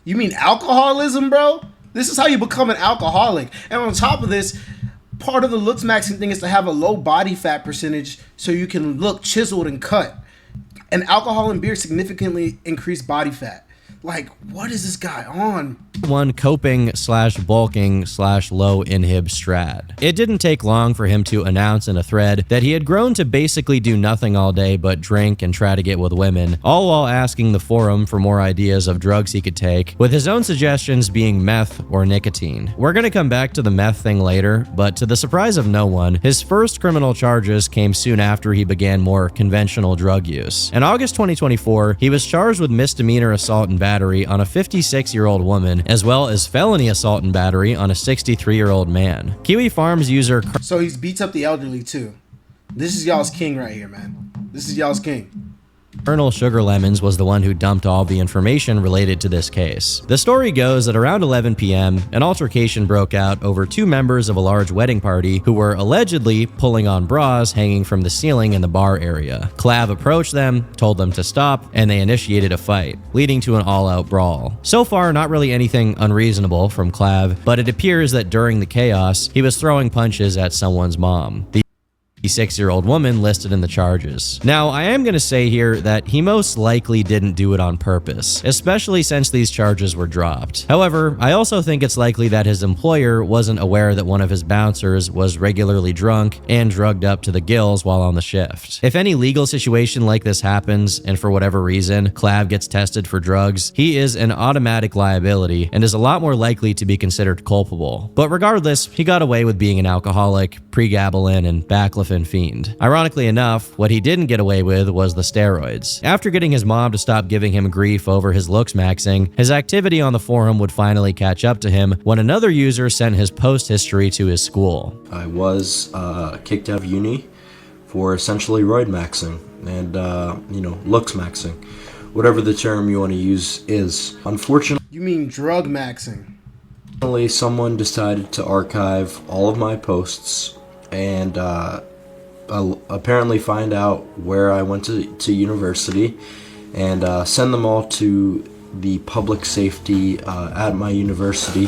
You mean alcoholism, bro? This is how you become an alcoholic. And on top of this, part of the looks maxing thing is to have a low body fat percentage so you can look chiseled and cut. And alcohol and beer significantly increase body fat. Like, what is this guy on? One coping/bulking/low inhib strat. It didn't take long for him to announce in a thread that he had grown to basically do nothing all day but drink and try to get with women, all while asking the forum for more ideas of drugs he could take, with his own suggestions being meth or nicotine. We're gonna come back to the meth thing later, but to the surprise of no one, his first criminal charges came soon after he began more conventional drug use. In August 2024, he was charged with misdemeanor assault and battery on a 56-year-old woman, as well as felony assault and battery on a 63-year-old man. Kiwi Farms user... So he's beats up the elderly too. This is y'all's king right here, man. This is y'all's king. Colonel Sugar Lemons was the one who dumped all the information related to this case. The story goes that around 11 p.m., an altercation broke out over 2 members of a large wedding party who were allegedly pulling on bras hanging from the ceiling in the bar area. Clav approached them, told them to stop, and they initiated a fight, leading to an all-out brawl. So far, not really anything unreasonable from Clav, but it appears that during the chaos, he was throwing punches at someone's mom. The 6-year-old woman listed in the charges. Now, I am going to say here that he most likely didn't do it on purpose, especially since these charges were dropped. However, I also think it's likely that his employer wasn't aware that one of his bouncers was regularly drunk and drugged up to the gills while on the shift. If any legal situation like this happens, and for whatever reason, Clav gets tested for drugs, he is an automatic liability and is a lot more likely to be considered culpable. But regardless, he got away with being an alcoholic, pregabalin, and baclofen fiend. Ironically enough, what he didn't get away with was the steroids. After getting his mom to stop giving him grief over his looks maxing, his activity on the forum would finally catch up to him when another user sent his post history to his school. I was kicked out of uni for essentially roid maxing and, looks maxing. Whatever the term you want to use is. Unfortunately, You mean drug maxing? someone decided to archive all of my posts and apparently find out where I went to university and send them all to the public safety at my university,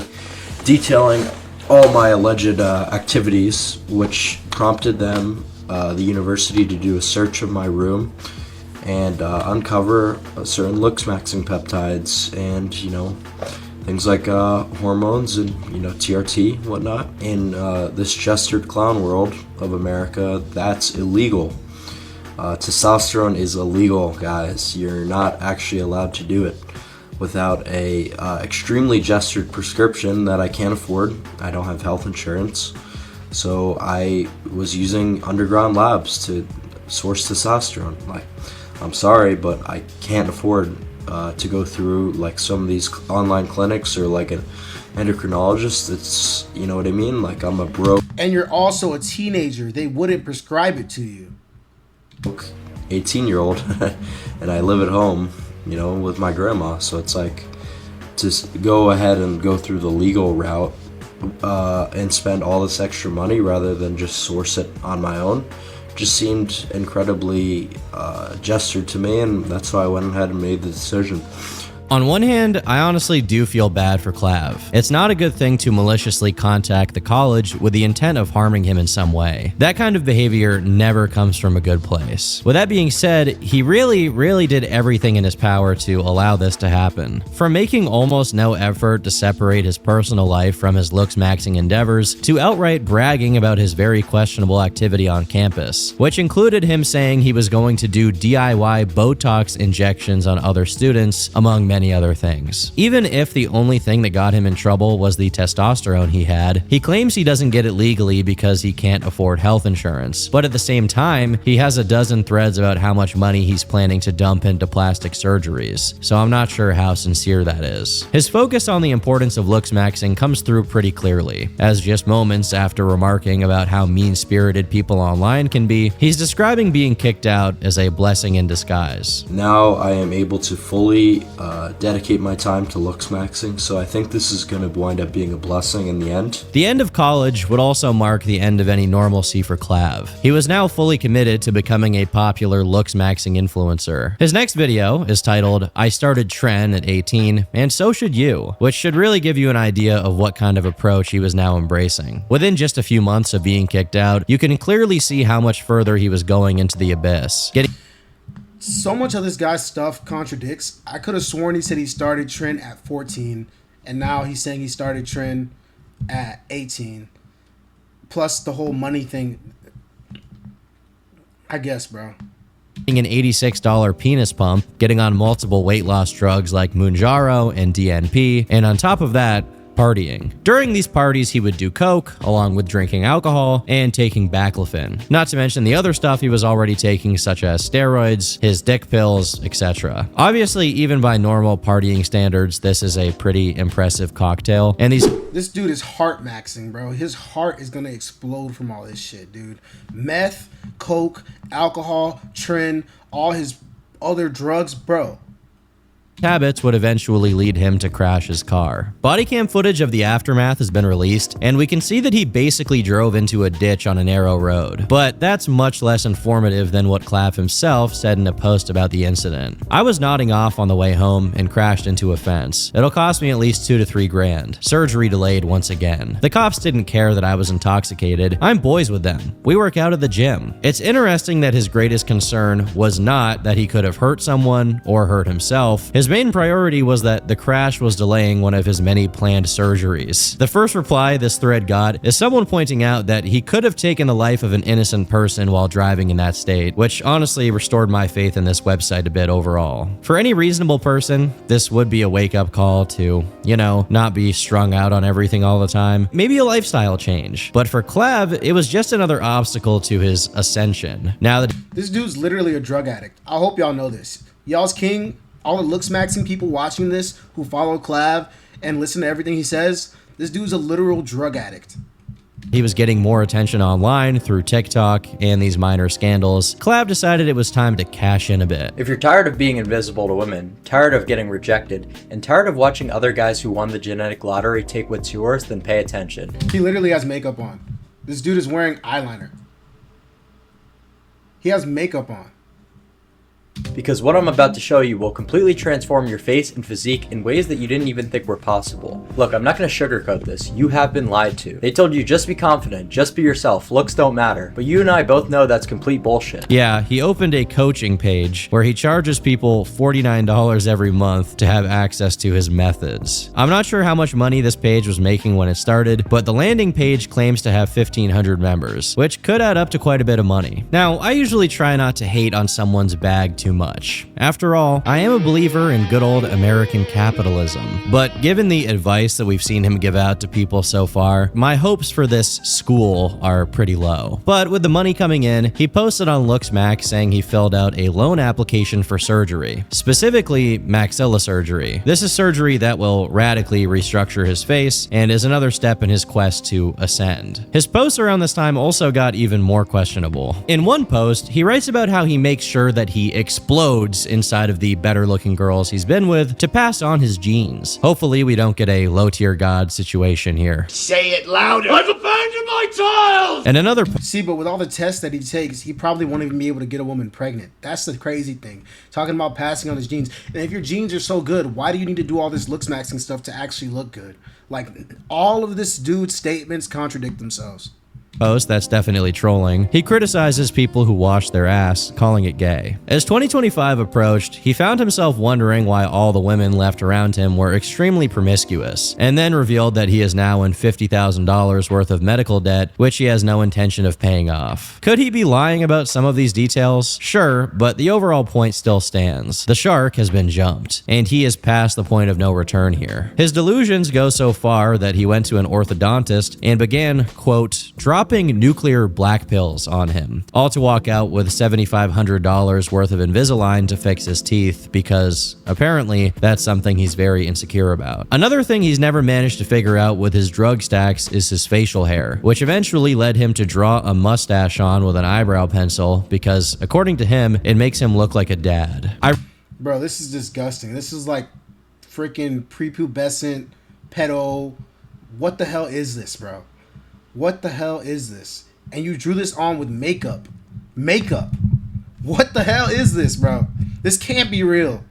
detailing all my alleged activities, which prompted them, the university, to do a search of my room and uncover certain looks maxing peptides and, things like hormones and, TRT and whatnot. In this gestured clown world of America, that's illegal. Testosterone is illegal, guys. You're not actually allowed to do it without a extremely gestured prescription that I can't afford. I don't have health insurance, so I was using underground labs to source testosterone. Like, I'm sorry, but I can't afford to go through like some of these online clinics or like an endocrinologist. It's, you know what I mean? Like, I'm a broke And you're also a teenager. They wouldn't prescribe it to you. 18-year-old and I live at home, you know, with my grandma. So it's like, to go ahead and go through the legal route and spend all this extra money rather than just source it on my own just seemed incredibly gestured to me, and that's why I went ahead and made the decision. On one hand, I honestly do feel bad for Clav. It's not a good thing to maliciously contact the college with the intent of harming him in some way. That kind of behavior never comes from a good place. With that being said, he really did everything in his power to allow this to happen. From making almost no effort to separate his personal life from his looks-maxing endeavors, to outright bragging about his very questionable activity on campus, which included him saying he was going to do DIY Botox injections on other students, among many other things. Even if the only thing that got him in trouble was the testosterone he had, he claims he doesn't get it legally because he can't afford health insurance. But at the same time, he has a dozen threads about how much money he's planning to dump into plastic surgeries, so I'm not sure how sincere that is. His focus on the importance of looks maxing comes through pretty clearly, as just moments after remarking about how mean-spirited people online can be, he's describing being kicked out as a blessing in disguise. Now I am able to fully dedicate my time to looks maxing, so I think this is going to wind up being a blessing in the end. The end of college would also mark the end of any normalcy for Clav. He was now fully committed to becoming a popular looks maxing influencer. His next video is titled, "I Started Tren at 18, and So Should You," which should really give you an idea of what kind of approach he was now embracing. Within just a few months of being kicked out, you can clearly see how much further he was going into the abyss. So much of this guy's stuff contradicts. I could have sworn he said he started Tren at 14, and now he's saying he started Tren at 18. Plus the whole money thing. I guess, bro. An $86 penis pump, getting on multiple weight loss drugs like Mounjaro and DNP, and on top of that, partying. During these parties, he would do coke, along with drinking alcohol and taking baclofen. Not to mention the other stuff he was already taking, such as steroids, his dick pills, etc. Obviously, even by normal partying standards, this is a pretty impressive cocktail, and This dude is heart maxing, bro. His heart is gonna explode from all this shit, dude. Meth, coke, alcohol, Tren, all his other drugs, bro. habits would eventually lead him to crash his car. Body cam footage of the aftermath has been released, and we can see that he basically drove into a ditch on a narrow road. But that's much less informative than what Clav himself said in a post about the incident. "I was nodding off on the way home and crashed into a fence. It'll cost me at least $2 to $3 grand. Surgery delayed once again. The cops didn't care that I was intoxicated. I'm boys with them. We work out at the gym." It's interesting that his greatest concern was not that he could have hurt someone or hurt himself. His main priority was that the crash was delaying one of his many planned surgeries. The first reply this thread got is someone pointing out that he could have taken the life of an innocent person while driving in that state, which honestly restored my faith in this website a bit overall. For any reasonable person, this would be a wake-up call to, you know, not be strung out on everything all the time. Maybe a lifestyle change. But for Clav, it was just another obstacle to his ascension. Now that This dude's literally a drug addict. I hope y'all know this. Y'all's king, all the looks maxing people watching this who follow Clav and listen to everything he says, this dude's a literal drug addict. he was getting more attention online through TikTok and these minor scandals, Clav decided it was time to cash in a bit. If you're tired of being invisible to women, tired of getting rejected, and tired of watching other guys who won the genetic lottery take what's yours, then pay attention. He literally has makeup on. This dude is wearing eyeliner. He has makeup on. Because what I'm about to show you will completely transform your face and physique in ways that you didn't even think were possible. Look, I'm not going to sugarcoat this. You have been lied to. They told you just be confident, just be yourself, looks don't matter. But you and I both know that's complete bullshit. Yeah, he opened a coaching page where he charges people $49 every month to have access to his methods. I'm not sure how much money this page was making when it started, but the landing page claims to have 1,500 members, which could add up to quite a bit of money. Now, I usually try not to hate on someone's bag too much. After all, I am a believer in good old American capitalism, but given the advice that we've seen him give out to people so far, my hopes for this school are pretty low. But with the money coming in, he posted on LooksMax saying he filled out a loan application for surgery, specifically maxilla surgery. This is surgery that will radically restructure his face and is another step in his quest to ascend. His posts around this time also got even more questionable. In one post, he writes about how he makes sure that he explodes inside of the better looking girls he's been with to pass on his genes. Hopefully we don't get a low tier god situation here. Say it louder. I've abandoned my child! And another See, but with all the tests that he takes, he probably won't even be able to get a woman pregnant. That's the crazy thing. Talking about passing on his genes. And if your genes are so good, why do you need to do all this looks maxing stuff to actually look good? Like, all of this dude's statements contradict themselves. post that's definitely trolling, he criticizes people who wash their ass, calling it gay. As 2025 approached, he found himself wondering why all the women left around him were extremely promiscuous, and then revealed that he is now in $50,000 worth of medical debt, which he has no intention of paying off. Could he be lying about some of these details? Sure, but the overall point still stands. The shark has been jumped, and he is past the point of no return here. His delusions go so far that he went to an orthodontist and began, quote, dropping nuclear black pills on him, all to walk out with $7,500 worth of Invisalign to fix his teeth, because apparently that's something he's very insecure about. Another thing he's never managed to figure out with his drug stacks is his facial hair, which eventually led him to draw a mustache on with an eyebrow pencil because, according to him, it makes him look like a dad. Bro, this is disgusting. This is like freaking prepubescent pedo. What the hell is this, bro? What the hell is this? And you drew this on with makeup. Makeup. What the hell is this, bro? This can't be real.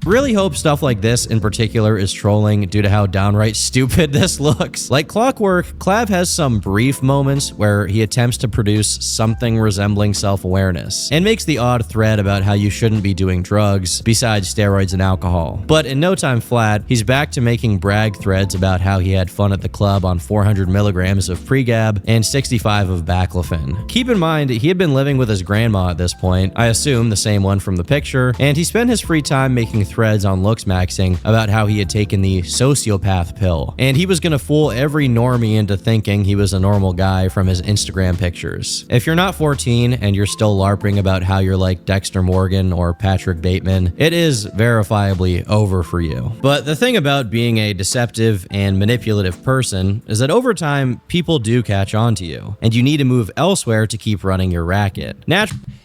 Really hope stuff like this in particular is trolling due to how downright stupid this looks. Like clockwork, Clav has some brief moments where he attempts to produce something resembling self-awareness and makes the odd thread about how you shouldn't be doing drugs besides steroids and alcohol. But in no time flat, he's back to making brag threads about how he had fun at the club on 400 milligrams of Pregab and 65 of baclofen. Keep in mind, he had been living with his grandma at this point, I assume the same one from the picture, and he spent his free time making threads on LooksMaxing about how he had taken the sociopath pill, and he was gonna fool every normie into thinking he was a normal guy from his Instagram pictures. If you're not 14 and you're still LARPing about how you're like Dexter Morgan or Patrick Bateman, it is verifiably over for you. But the thing about being a deceptive and manipulative person is that over time, people do catch on to you, and you need to move elsewhere to keep running your racket.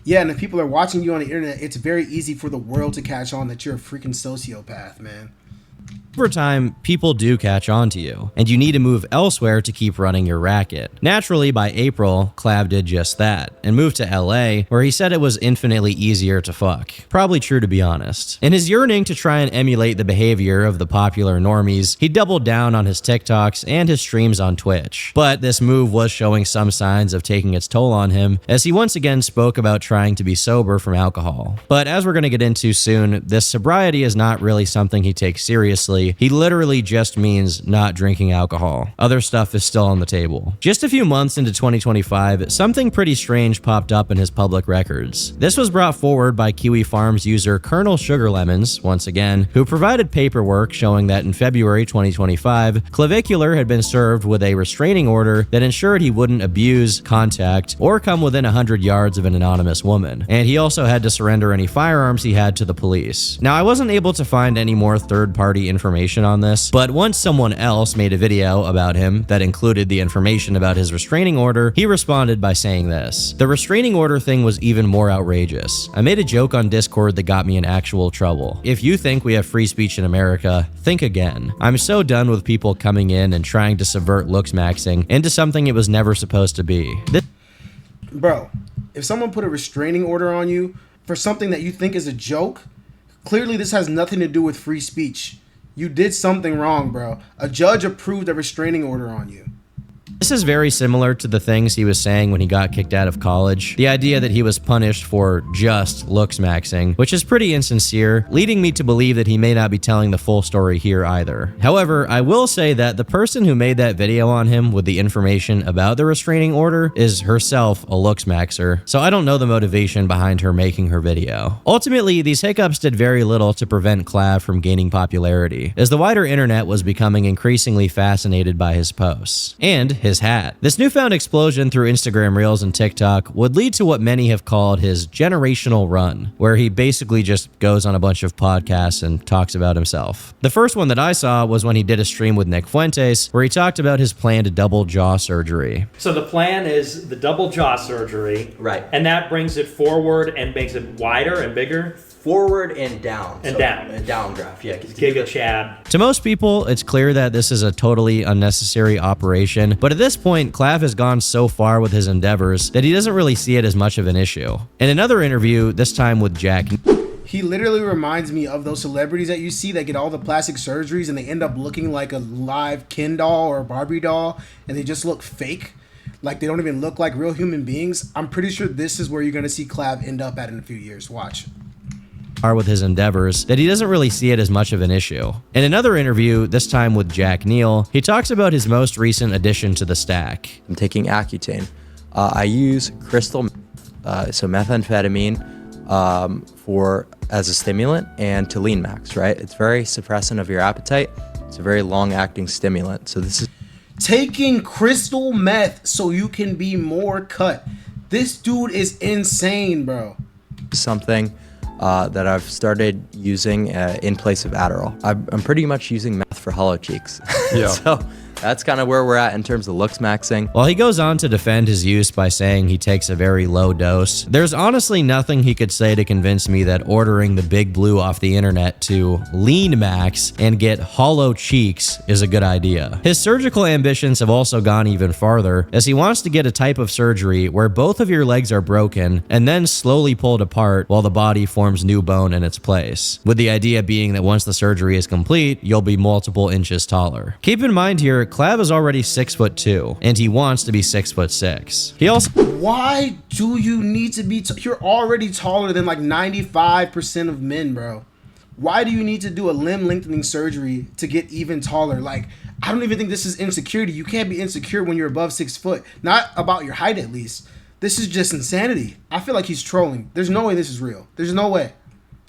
Yeah, and if people are watching you on the internet, it's very easy for the world to catch on that you're a freaking sociopath, man. Over time, people do catch on to you, and you need to move elsewhere to keep running your racket. Naturally, by April, Clav did just that, and moved to LA, where he said it was infinitely easier to fuck. Probably true, to be honest. In his yearning to try and emulate the behavior of the popular normies, he doubled down on his TikToks and his streams on Twitch. But this move was showing some signs of taking its toll on him, as he once again spoke about trying to be sober from alcohol. But as we're going to get into soon, this sobriety is not really something he takes seriously. He literally just means not drinking alcohol. Other stuff is still on the table. Just a few months into 2025, something pretty strange popped up in his public records. This was brought forward by Kiwi Farms user Colonel Sugar Lemons, once again, who provided paperwork showing that in February 2025, Clavicular had been served with a restraining order that ensured he wouldn't abuse, contact, or come within 100 yards of an anonymous woman. And he also had to surrender any firearms he had to the police. Now, I wasn't able to find any more third-party information on this, but once someone else made a video about him that included the information about his restraining order, he responded by saying this: the restraining order thing was even more outrageous. I made a joke on Discord that got me in actual trouble. If you think we have free speech in America, think again. I'm so done with people coming in and trying to subvert LooksMaxing into something it was never supposed to be. Bro, if someone put a restraining order on you, for something that you think is a joke, clearly this has nothing to do with free speech. You did something wrong, bro. A judge approved a restraining order on you. This is very similar to the things he was saying when he got kicked out of college. The idea that he was punished for just looks maxing, which is pretty insincere, leading me to believe that he may not be telling the full story here either. However, I will say that the person who made that video on him with the information about the restraining order is herself a looks maxer, so I don't know the motivation behind her making her video. Ultimately, these hiccups did very little to prevent Clav from gaining popularity, as the wider internet was becoming increasingly fascinated by his posts. And his hat. This newfound explosion through Instagram Reels and TikTok would lead to what many have called his generational run, where he basically just goes on a bunch of podcasts and talks about himself. The first one that I saw was when he did a stream with Nick Fuentes, where he talked about his planned double jaw surgery. So the plan is the double jaw surgery. Right. And that brings it forward and makes it wider and bigger. Forward and down. And down. A downdraft, yeah. Giga Chad. To most people, it's clear that this is a totally unnecessary operation, but at this point, Clav has gone so far with his endeavors that he doesn't really see it as much of an issue. In another interview, this time with Jack, he literally reminds me of those celebrities that you see that get all the plastic surgeries and they end up looking like a live Ken doll or a Barbie doll, and they just look fake. Like they don't even look like real human beings. I'm pretty sure this is where you're going to see Clav end up at in a few years. Watch. With his endeavors, that he doesn't really see it as much of an issue. In another interview, this time with Jack Neal, he talks about his most recent addition to the stack. I'm taking Accutane. I use crystal, so methamphetamine, as a stimulant, and to lean max, right? It's very suppressant of your appetite. It's a very long-acting stimulant. So this is taking crystal meth so you can be more cut. This dude is insane, bro. Something that I've started using in place of Adderall. I'm pretty much using meth for hollow cheeks. Yeah. So that's kind of where we're at in terms of looks maxing. While he goes on to defend his use by saying he takes a very low dose, there's honestly nothing he could say to convince me that ordering the big blue off the internet to lean max and get hollow cheeks is a good idea. His surgical ambitions have also gone even farther, as he wants to get a type of surgery where both of your legs are broken and then slowly pulled apart while the body forms new bone in its place, with the idea being that once the surgery is complete, you'll be multiple inches taller. Keep in mind here, Clav is already 6'2", and he wants to be 6'6". He also— Why do you need to be? You're already taller than like 95% of men, bro. Why do you need to do a limb lengthening surgery to get even taller? Like, I don't even think this is insecurity. You can't be insecure when you're above 6 foot. Not about your height, at least. This is just insanity. I feel like he's trolling. There's no way this is real. There's no way.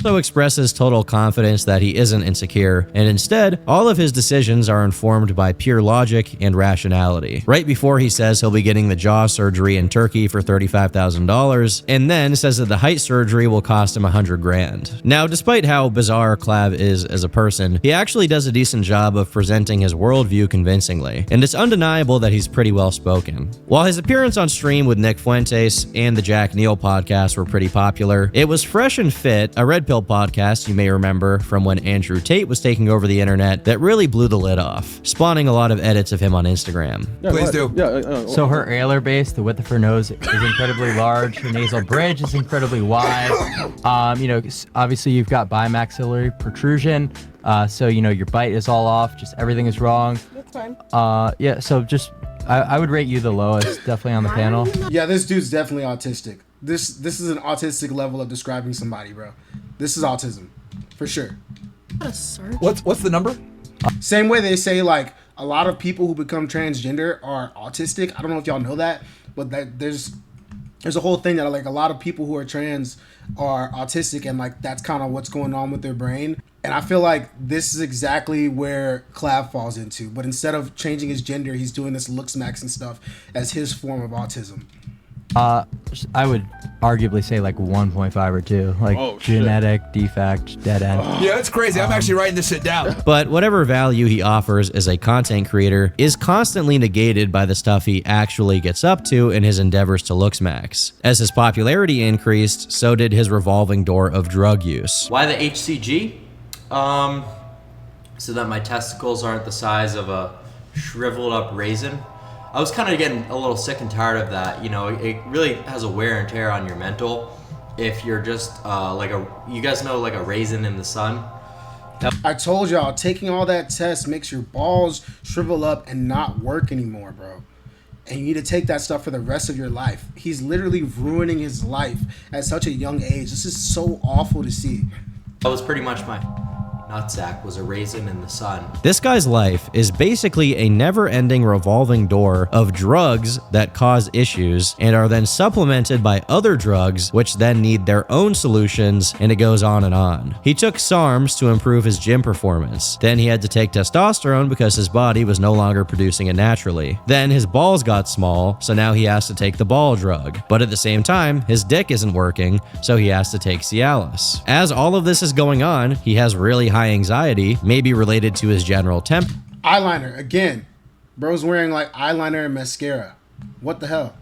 also expresses total confidence that he isn't insecure, and instead, all of his decisions are informed by pure logic and rationality. Right before he says he'll be getting the jaw surgery in Turkey for $35,000, and then says that the height surgery will cost him $100,000. Now, despite how bizarre Clav is as a person, he actually does a decent job of presenting his worldview convincingly, and it's undeniable that he's pretty well spoken. While his appearance on stream with Nick Fuentes and the Jack Neal podcast were pretty popular, it was Fresh and Fit, a Red Pill podcast you may remember from when Andrew Tate was taking over the internet, that really blew the lid off, spawning a lot of edits of him on Instagram. Please do. So her alar base, the width of her nose is incredibly large. Her nasal bridge is incredibly wide. Obviously you've got bimaxillary protrusion. So your bite is all off. Just everything is wrong. That's fine. Yeah. So just I would rate you the lowest, definitely on the panel. Yeah, this dude's definitely autistic. This is an autistic level of describing somebody, bro. This is autism, for sure. What's the number? Same way they say like a lot of people who become transgender are autistic. I don't know if y'all know that, but there's a whole thing that like a lot of people who are trans are autistic, and like that's kind of what's going on with their brain. And I feel like this is exactly where Clav falls into. But instead of changing his gender, he's doing this looks maxing stuff as his form of autism. I would arguably say like 1.5 or 2, like genetic defect, dead end. Yeah, that's crazy. I'm actually writing this shit down. But whatever value he offers as a content creator is constantly negated by the stuff he actually gets up to in his endeavors to looks max. As his popularity increased, so did his revolving door of drug use. Why the HCG? So that my testicles aren't the size of a shriveled up raisin. I was kind of getting a little sick and tired of that. You know, it really has a wear and tear on your mental. if you're just you guys know like a raisin in the sun? I told y'all, taking all that test makes your balls shrivel up and not work anymore, bro. And you need to take that stuff for the rest of your life. He's literally ruining his life at such a young age. This is so awful to see. That was pretty much my nutsack, was a raisin in the sun. This guy's life is basically a never-ending revolving door of drugs that cause issues and are then supplemented by other drugs which then need their own solutions, and it goes on and on. He took SARMs to improve his gym performance. Then he had to take testosterone because his body was no longer producing it naturally. Then his balls got small, so now he has to take the ball drug. But at the same time, his dick isn't working, so he has to take Cialis. As all of this is going on, he has really high anxiety, maybe related to his general temp. Eyeliner, again. Bro's wearing like eyeliner and mascara. What the hell?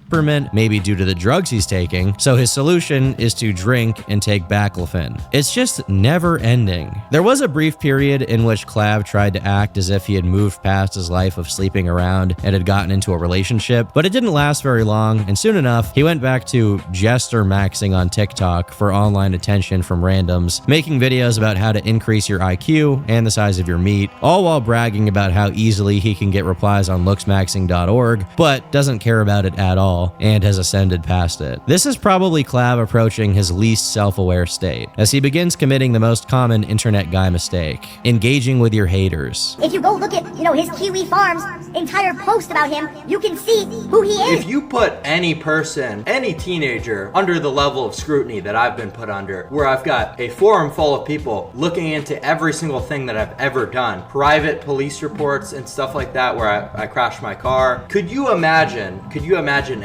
Temperament, maybe due to the drugs he's taking, so his solution is to drink and take baclofen. It's just never ending. There was a brief period in which Clav tried to act as if he had moved past his life of sleeping around and had gotten into a relationship, but it didn't last very long, and soon enough, he went back to jester maxing on TikTok for online attention from randoms, making videos about how to increase your IQ and the size of your meat, all while bragging about how easily he can get replies on looksmaxing.org, but doesn't care about it at all and has ascended past it. This is probably Clav approaching his least self-aware state, as he begins committing the most common internet guy mistake, engaging with your haters. If you go look at, his Kiwi Farms entire post about him, you can see who he is. If you put any person, any teenager, under the level of scrutiny that I've been put under, where I've got a forum full of people looking into every single thing that I've ever done, private police reports and stuff like that where I crashed my car, could you imagine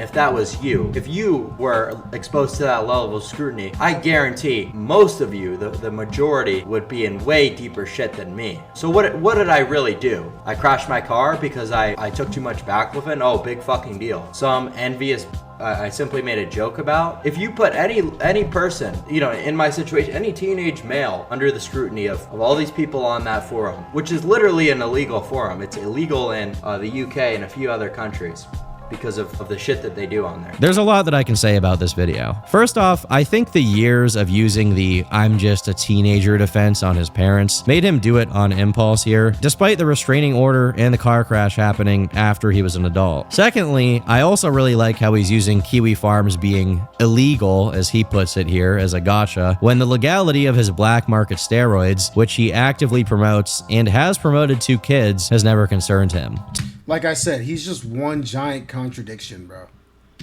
if that was you, if you were exposed to that level of scrutiny? I guarantee most of you, the majority, would be in way deeper shit than me. So what did I really do? I crashed my car because I took too much baclofen? Oh, big fucking deal. Some envious I simply made a joke about. If you put any person, in my situation, any teenage male under the scrutiny of all these people on that forum, which is literally an illegal forum. It's illegal in the UK and a few other countries because of the shit that they do on there. There's a lot that I can say about this video. First off, I think the years of using the "I'm just a teenager" defense on his parents made him do it on impulse here, despite the restraining order and the car crash happening after he was an adult. Secondly, I also really like how he's using Kiwi Farms being illegal, as he puts it here, as a gotcha, when the legality of his black market steroids, which he actively promotes and has promoted to kids, has never concerned him. Like I said, he's just one giant contradiction, bro.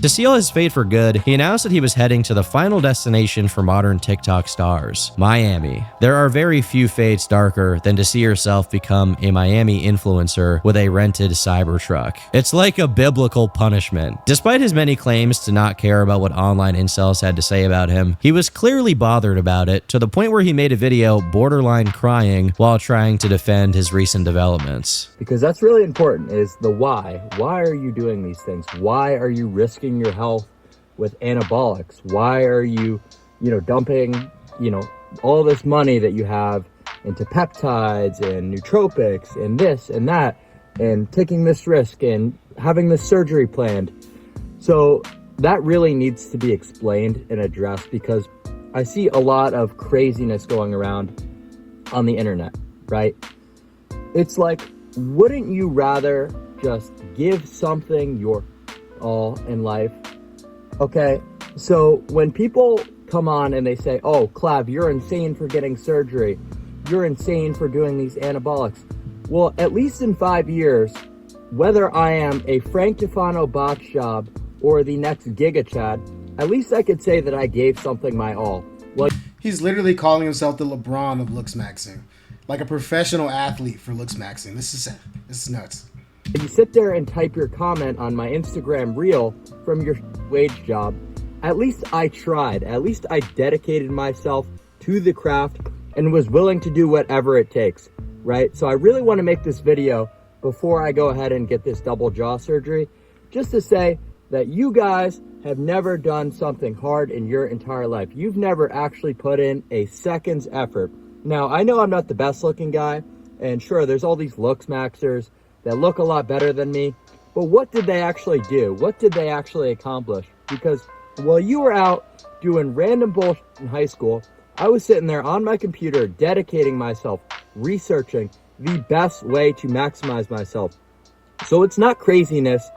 To seal his fate for good, he announced that he was heading to the final destination for modern TikTok stars, Miami. There are very few fates darker than to see yourself become a Miami influencer with a rented Cybertruck. It's like a biblical punishment. Despite his many claims to not care about what online incels had to say about him, he was clearly bothered about it, to the point where he made a video borderline crying while trying to defend his recent developments. Because that's really important, is the why. Why are you doing these things? Why are you risking your health with anabolics? Why are you, dumping, all this money that you have into peptides and nootropics and this and that, and taking this risk and having this surgery planned? So that really needs to be explained and addressed, because I see a lot of craziness going around on the internet, right? It's like, wouldn't you rather just give something your all in life? Okay, so when people come on and they say, "Oh, Clav, you're insane for getting surgery, you're insane for doing these anabolics," well, at least in 5 years, whether I am a Frank Tufano box job or the next Giga Chad, at least I could say that I gave something my all. Like, he's literally calling himself the LeBron of looks maxing, like a professional athlete for looks maxing. This is nuts. If you sit there and type your comment on my Instagram reel from your wage job, at least I tried. At least I dedicated myself to the craft and was willing to do whatever it takes, right? So I really want to make this video before I go ahead and get this double jaw surgery, just to say that you guys have never done something hard in your entire life. You've never actually put in a second's effort. Now, I know I'm not the best looking guy, and sure, there's all these looks maxers that look a lot better than me, but what did they actually do? What did they actually accomplish? Because while you were out doing random bullshit in high school. I was sitting there on my computer, dedicating myself, researching the best way to maximize myself. So it's not craziness.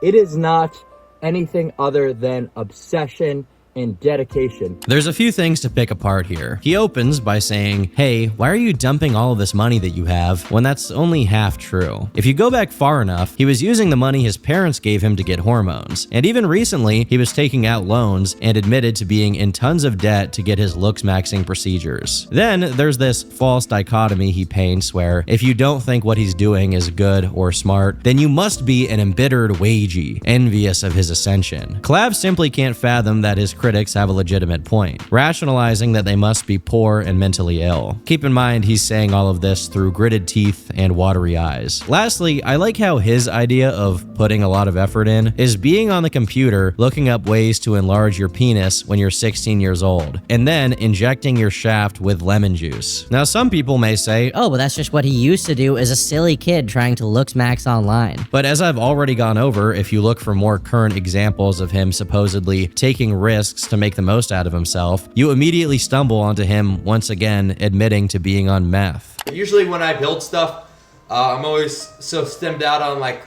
It is not anything other than obsession and dedication. There's a few things to pick apart here. He opens by saying, hey, why are you dumping all of this money that you have when that's only half true? If you go back far enough, he was using the money his parents gave him to get hormones. And even recently, he was taking out loans and admitted to being in tons of debt to get his looks maxing procedures. Then there's this false dichotomy he paints where if you don't think what he's doing is good or smart, then you must be an embittered wagey, envious of his ascension. Clav simply can't fathom that his critics have a legitimate point, rationalizing that they must be poor and mentally ill. Keep in mind, he's saying all of this through gritted teeth and watery eyes. Lastly, I like how his idea of putting a lot of effort in is being on the computer looking up ways to enlarge your penis when you're 16 years old, and then injecting your shaft with lemon juice. Now, some people may say, oh, but that's just what he used to do as a silly kid trying to looks max online. But as I've already gone over, if you look for more current examples of him supposedly taking risks to make the most out of himself, you immediately stumble onto him once again admitting to being on meth. Usually when I build stuff, I'm always so stemmed out on an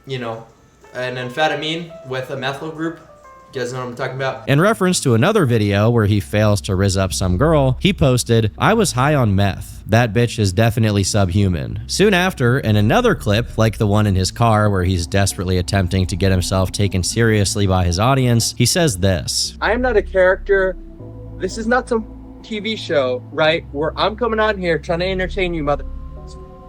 amphetamine with a methyl group. You guys know what I'm talking about? In reference to another video where he fails to rizz up some girl, he posted, I was high on meth. That bitch is definitely subhuman. Soon after, in another clip, like the one in his car where he's desperately attempting to get himself taken seriously by his audience, he says this. I am not a character. This is not some TV show, right? Where I'm coming on here trying to entertain you, mother.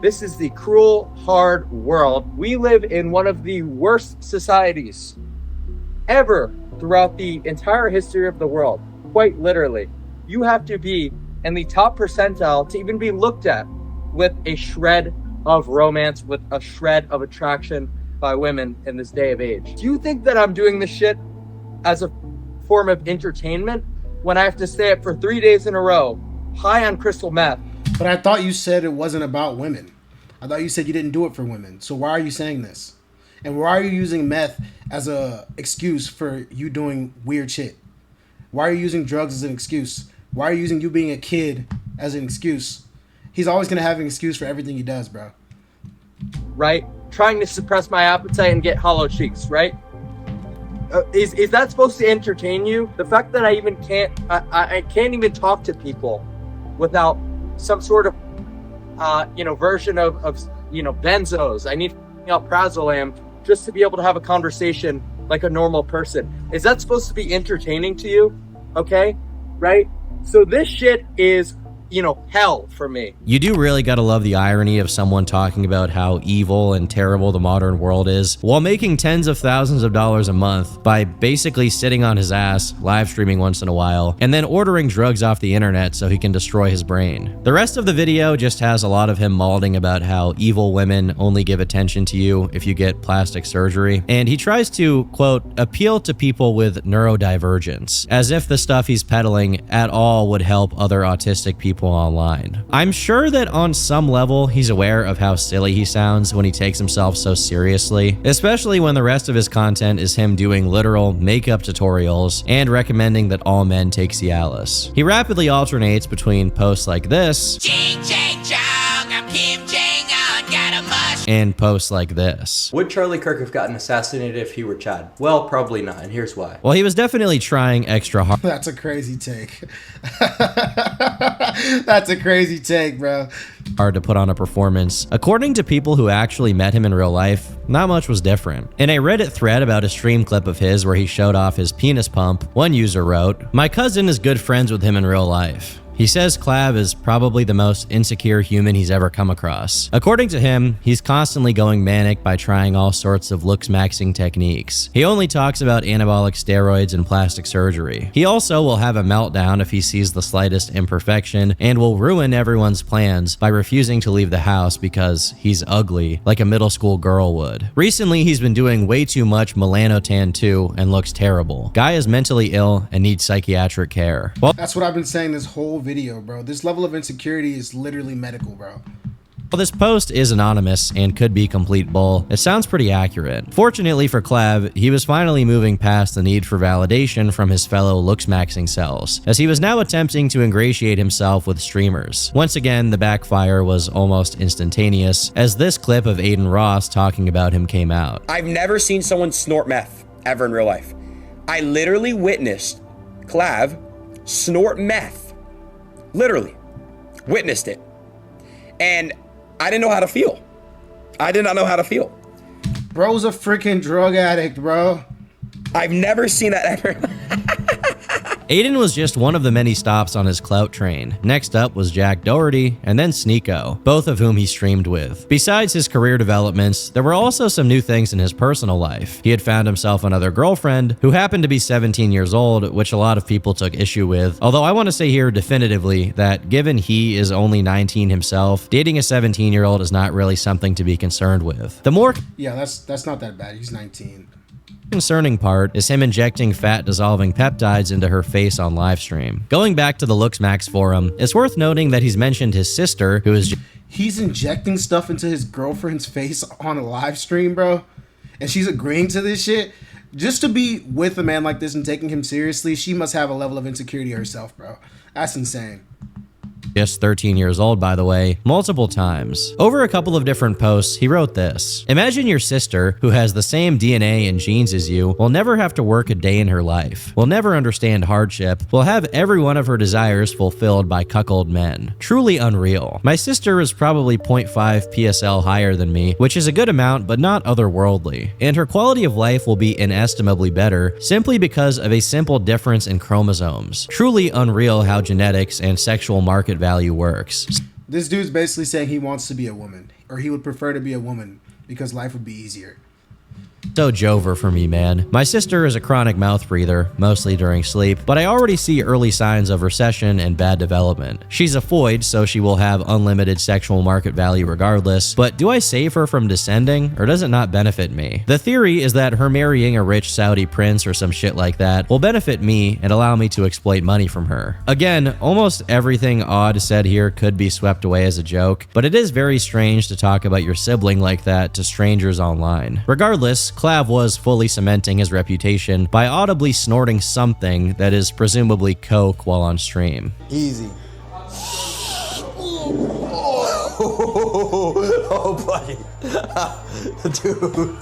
This is the cruel, hard world. We live in one of the worst societies ever throughout the entire history of the world. Quite literally. You have to be in the top percentile to even be looked at with a shred of romance, with a shred of attraction by women in this day of age. Do you think that I'm doing this shit as a form of entertainment when I have to stay up for 3 days in a row, high on crystal meth? But I thought you said it wasn't about women. I thought you said you didn't do it for women. So why are you saying this? And why are you using meth as a excuse for you doing weird shit? Why are you using drugs as an excuse? Why are you using you being a kid as an excuse? He's always going to have an excuse for everything he does, bro. Right? Trying to suppress my appetite and get hollow cheeks, right? Is that supposed to entertain you? The fact that I even I can't even talk to people without some sort of, version of benzos. I need alprazolam just to be able to have a conversation like a normal person. Is that supposed to be entertaining to you? Okay, right? So this shit is, hell for me. You do really gotta love the irony of someone talking about how evil and terrible the modern world is while making tens of thousands of dollars a month by basically sitting on his ass, live streaming once in a while, and then ordering drugs off the internet so he can destroy his brain. The rest of the video just has a lot of him malding about how evil women only give attention to you if you get plastic surgery, and he tries to, quote, appeal to people with neurodivergence, as if the stuff he's peddling at all would help other autistic people online. I'm sure that on some level he's aware of how silly he sounds when he takes himself so seriously, especially when the rest of his content is him doing literal makeup tutorials and recommending that all men take Cialis. He rapidly alternates between posts like this and posts like this. Would Charlie Kirk have gotten assassinated if he were Chad? Well, probably not, and here's why. Well, he was definitely trying extra hard. That's a crazy take. That's a crazy take, bro. Hard to put on a performance. According to people who actually met him in real life, not much was different. In a Reddit thread about a stream clip of his where he showed off his penis pump, one user wrote, "My cousin is good friends with him in real life. He says Clav is probably the most insecure human he's ever come across. According to him, he's constantly going manic by trying all sorts of looks maxing techniques. He only talks about anabolic steroids and plastic surgery. He also will have a meltdown if he sees the slightest imperfection and will ruin everyone's plans by refusing to leave the house because he's ugly, like a middle school girl would. Recently, he's been doing way too much melanotan too and looks terrible. Guy is mentally ill and needs psychiatric care." Well, that's what I've been saying this whole video, bro. This level of insecurity is literally medical, bro. While this post is anonymous and could be complete bull, it sounds pretty accurate. Fortunately for Clav, he was finally moving past the need for validation from his fellow looks-maxing cells, as he was now attempting to ingratiate himself with streamers. Once again, the backfire was almost instantaneous, as this clip of Aiden Ross talking about him came out. I've never seen someone snort meth ever in real life. I literally witnessed Clav snort meth. Literally. Witnessed it. And I didn't know how to feel. I did not know how to feel. Bro's a freaking drug addict, bro. I've never seen that ever. Aiden was just one of the many stops on his clout train. Next up was Jack Doherty, and then Sneeko, both of whom he streamed with. Besides his career developments, there were also some new things in his personal life. He had found himself another girlfriend, who happened to be 17 years old, which a lot of people took issue with. Although I want to say here definitively that given he is only 19 himself, dating a 17-year-old is not really something to be concerned with. The more that's not that bad. He's 19. concerning part is him injecting fat dissolving peptides into her face on livestream. Going back to the LooksMax forum, it's worth noting that he's mentioned his sister, who is he's injecting stuff into his girlfriend's face on a live stream, bro, and she's agreeing to this shit. Just to be with a man like this and taking him seriously, she must have a level of insecurity herself, bro. That's insane. Just 13 years old, by the way, multiple times. Over a couple of different posts, he wrote this. Imagine your sister, who has the same DNA and genes as you, will never have to work a day in her life, will never understand hardship, will have every one of her desires fulfilled by cuckold men. Truly unreal. My sister is probably 0.5 PSL higher than me, which is a good amount, but not otherworldly. And her quality of life will be inestimably better, simply because of a simple difference in chromosomes. Truly unreal how genetics and sexual market value works. This dude's basically saying he wants to be a woman, or he would prefer to be a woman because life would be easier. So Jover for me, man. My sister is a chronic mouth breather, mostly during sleep, but I already see early signs of recession and bad development. She's a foid, so she will have unlimited sexual market value regardless, but do I save her from descending, or does it not benefit me? The theory is that her marrying a rich Saudi prince or some shit like that will benefit me and allow me to exploit money from her. Again, almost everything odd said here could be swept away as a joke, but it is very strange to talk about your sibling like that to strangers online. Regardless, Clav was fully cementing his reputation by audibly snorting something that is presumably coke while on stream. Easy. Oh, buddy. Dude.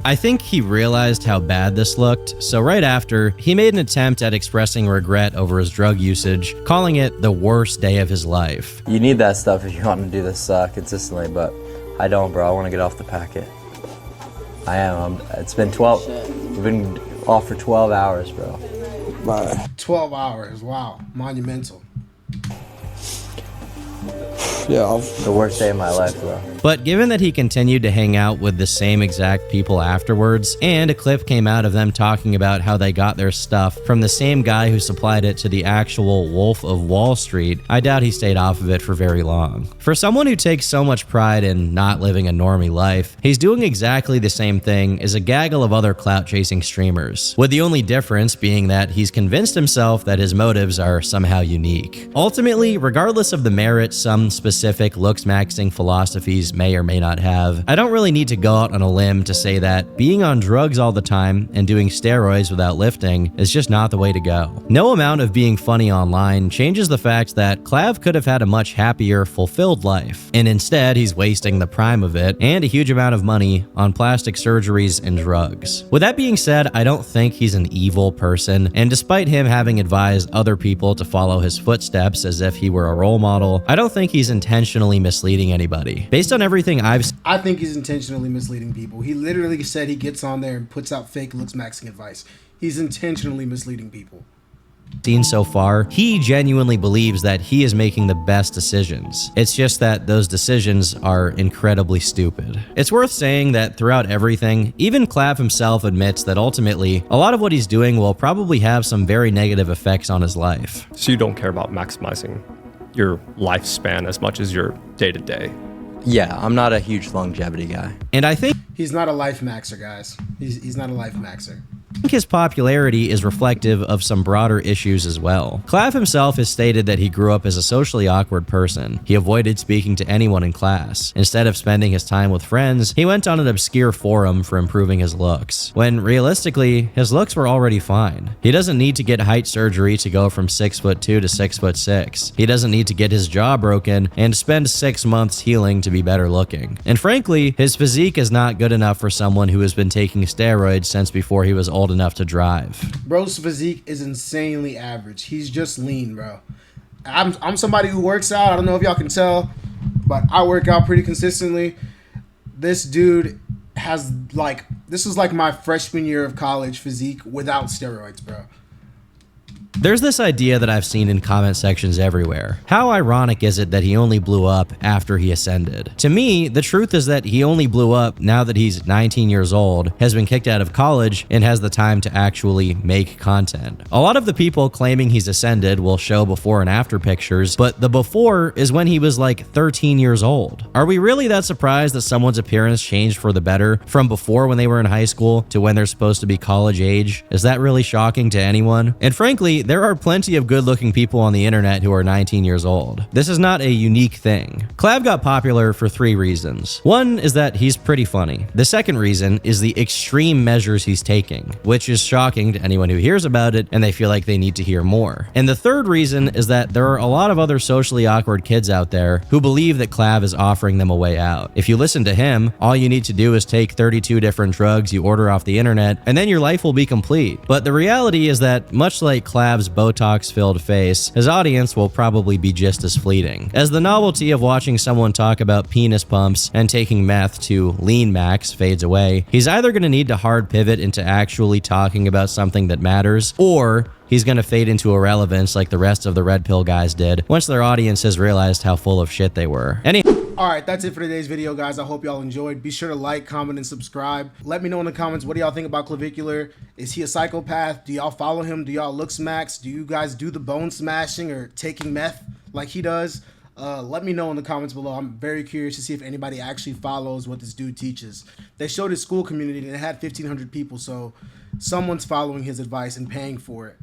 I think he realized how bad this looked, so right after, he made an attempt at expressing regret over his drug usage, calling it the worst day of his life. You need that stuff if you want to do this consistently, but I don't, bro. I want to get off the packet. I am. It's been 12. We've been off for 12 hours, bro. Bye. 12 hours. Wow. Monumental. Yeah. The worst day of my life, bro. But given that he continued to hang out with the same exact people afterwards, and a clip came out of them talking about how they got their stuff from the same guy who supplied it to the actual Wolf of Wall Street, I doubt he stayed off of it for very long. For someone who takes so much pride in not living a normie life, he's doing exactly the same thing as a gaggle of other clout-chasing streamers, with the only difference being that he's convinced himself that his motives are somehow unique. Ultimately, regardless of the merit some specific looks-maxing philosophies may or may not have, I don't really need to go out on a limb to say that being on drugs all the time and doing steroids without lifting is just not the way to go. No amount of being funny online changes the fact that Clav could have had a much happier, fulfilled life, and instead he's wasting the prime of it and a huge amount of money on plastic surgeries and drugs. With that being said, I don't think he's an evil person, and despite him having advised other people to follow his footsteps as if he were a role model, I don't think he's intentionally misleading anybody. Based on everything I think he's intentionally misleading people. He literally said he gets on there and puts out fake looks-maxing advice. He's intentionally misleading people. Seen so far, he genuinely believes that he is making the best decisions. It's just that those decisions are incredibly stupid. It's worth saying that throughout everything, even Clav himself admits that ultimately, a lot of what he's doing will probably have some very negative effects on his life. So you don't care about maximizing your lifespan as much as your day-to-day? Yeah, I'm not a huge longevity guy. And I think he's not a life maxer, guys. He's not a life maxer. I think his popularity is reflective of some broader issues as well. Clav himself has stated that he grew up as a socially awkward person. He avoided speaking to anyone in class. Instead of spending his time with friends, he went on an obscure forum for improving his looks, when realistically, his looks were already fine. He doesn't need to get height surgery to go from 6'2" to 6'6". He doesn't need to get his jaw broken and spend 6 months healing to be better looking. And frankly, his physique is not good enough for someone who has been taking steroids since before he was old enough to drive. Bro's physique is insanely average. He's just lean, bro. I'm somebody who works out. I don't know if y'all can tell, but I work out pretty consistently. This dude has this is like my freshman year of college physique without steroids, bro. There's this idea that I've seen in comment sections everywhere. How ironic is it that he only blew up after he ascended? To me, the truth is that he only blew up now that he's 19 years old, has been kicked out of college, and has the time to actually make content. A lot of the people claiming he's ascended will show before and after pictures, but the before is when he was like 13 years old. Are we really that surprised that someone's appearance changed for the better from before when they were in high school to when they're supposed to be college age? Is that really shocking to anyone? And frankly, there are plenty of good-looking people on the internet who are 19 years old. This is not a unique thing. Clav got popular for 3 reasons. One is that he's pretty funny. The second reason is the extreme measures he's taking, which is shocking to anyone who hears about it and they feel like they need to hear more. And the third reason is that there are a lot of other socially awkward kids out there who believe that Clav is offering them a way out. If you listen to him, all you need to do is take 32 different drugs you order off the internet, and then your life will be complete. But the reality is that, much like Clav's Botox-filled face, his audience will probably be just as fleeting. As the novelty of watching someone talk about penis pumps and taking meth to lean max fades away, he's either going to need to hard pivot into actually talking about something that matters, or he's going to fade into irrelevance like the rest of the red pill guys did once their audience has realized how full of shit they were. Alright, that's it for today's video, guys. I hope y'all enjoyed. Be sure to like, comment, and subscribe. Let me know in the comments, what do y'all think about Clavicular? Is he a psychopath? Do y'all follow him? Do y'all look smacks? Do you guys do the bone smashing or taking meth like he does? Let me know in the comments below. I'm very curious to see if anybody actually follows what this dude teaches. They showed his school community and it had 1,500 people, so someone's following his advice and paying for it.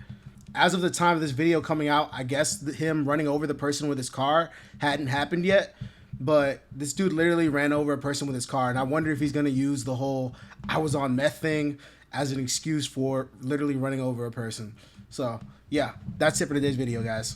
As of the time of this video coming out, I guess him running over the person with his car hadn't happened yet. But this dude literally ran over a person with his car, and I wonder if he's going to use the whole I was on meth thing as an excuse for literally running over a person. So, yeah, that's it for today's video, guys.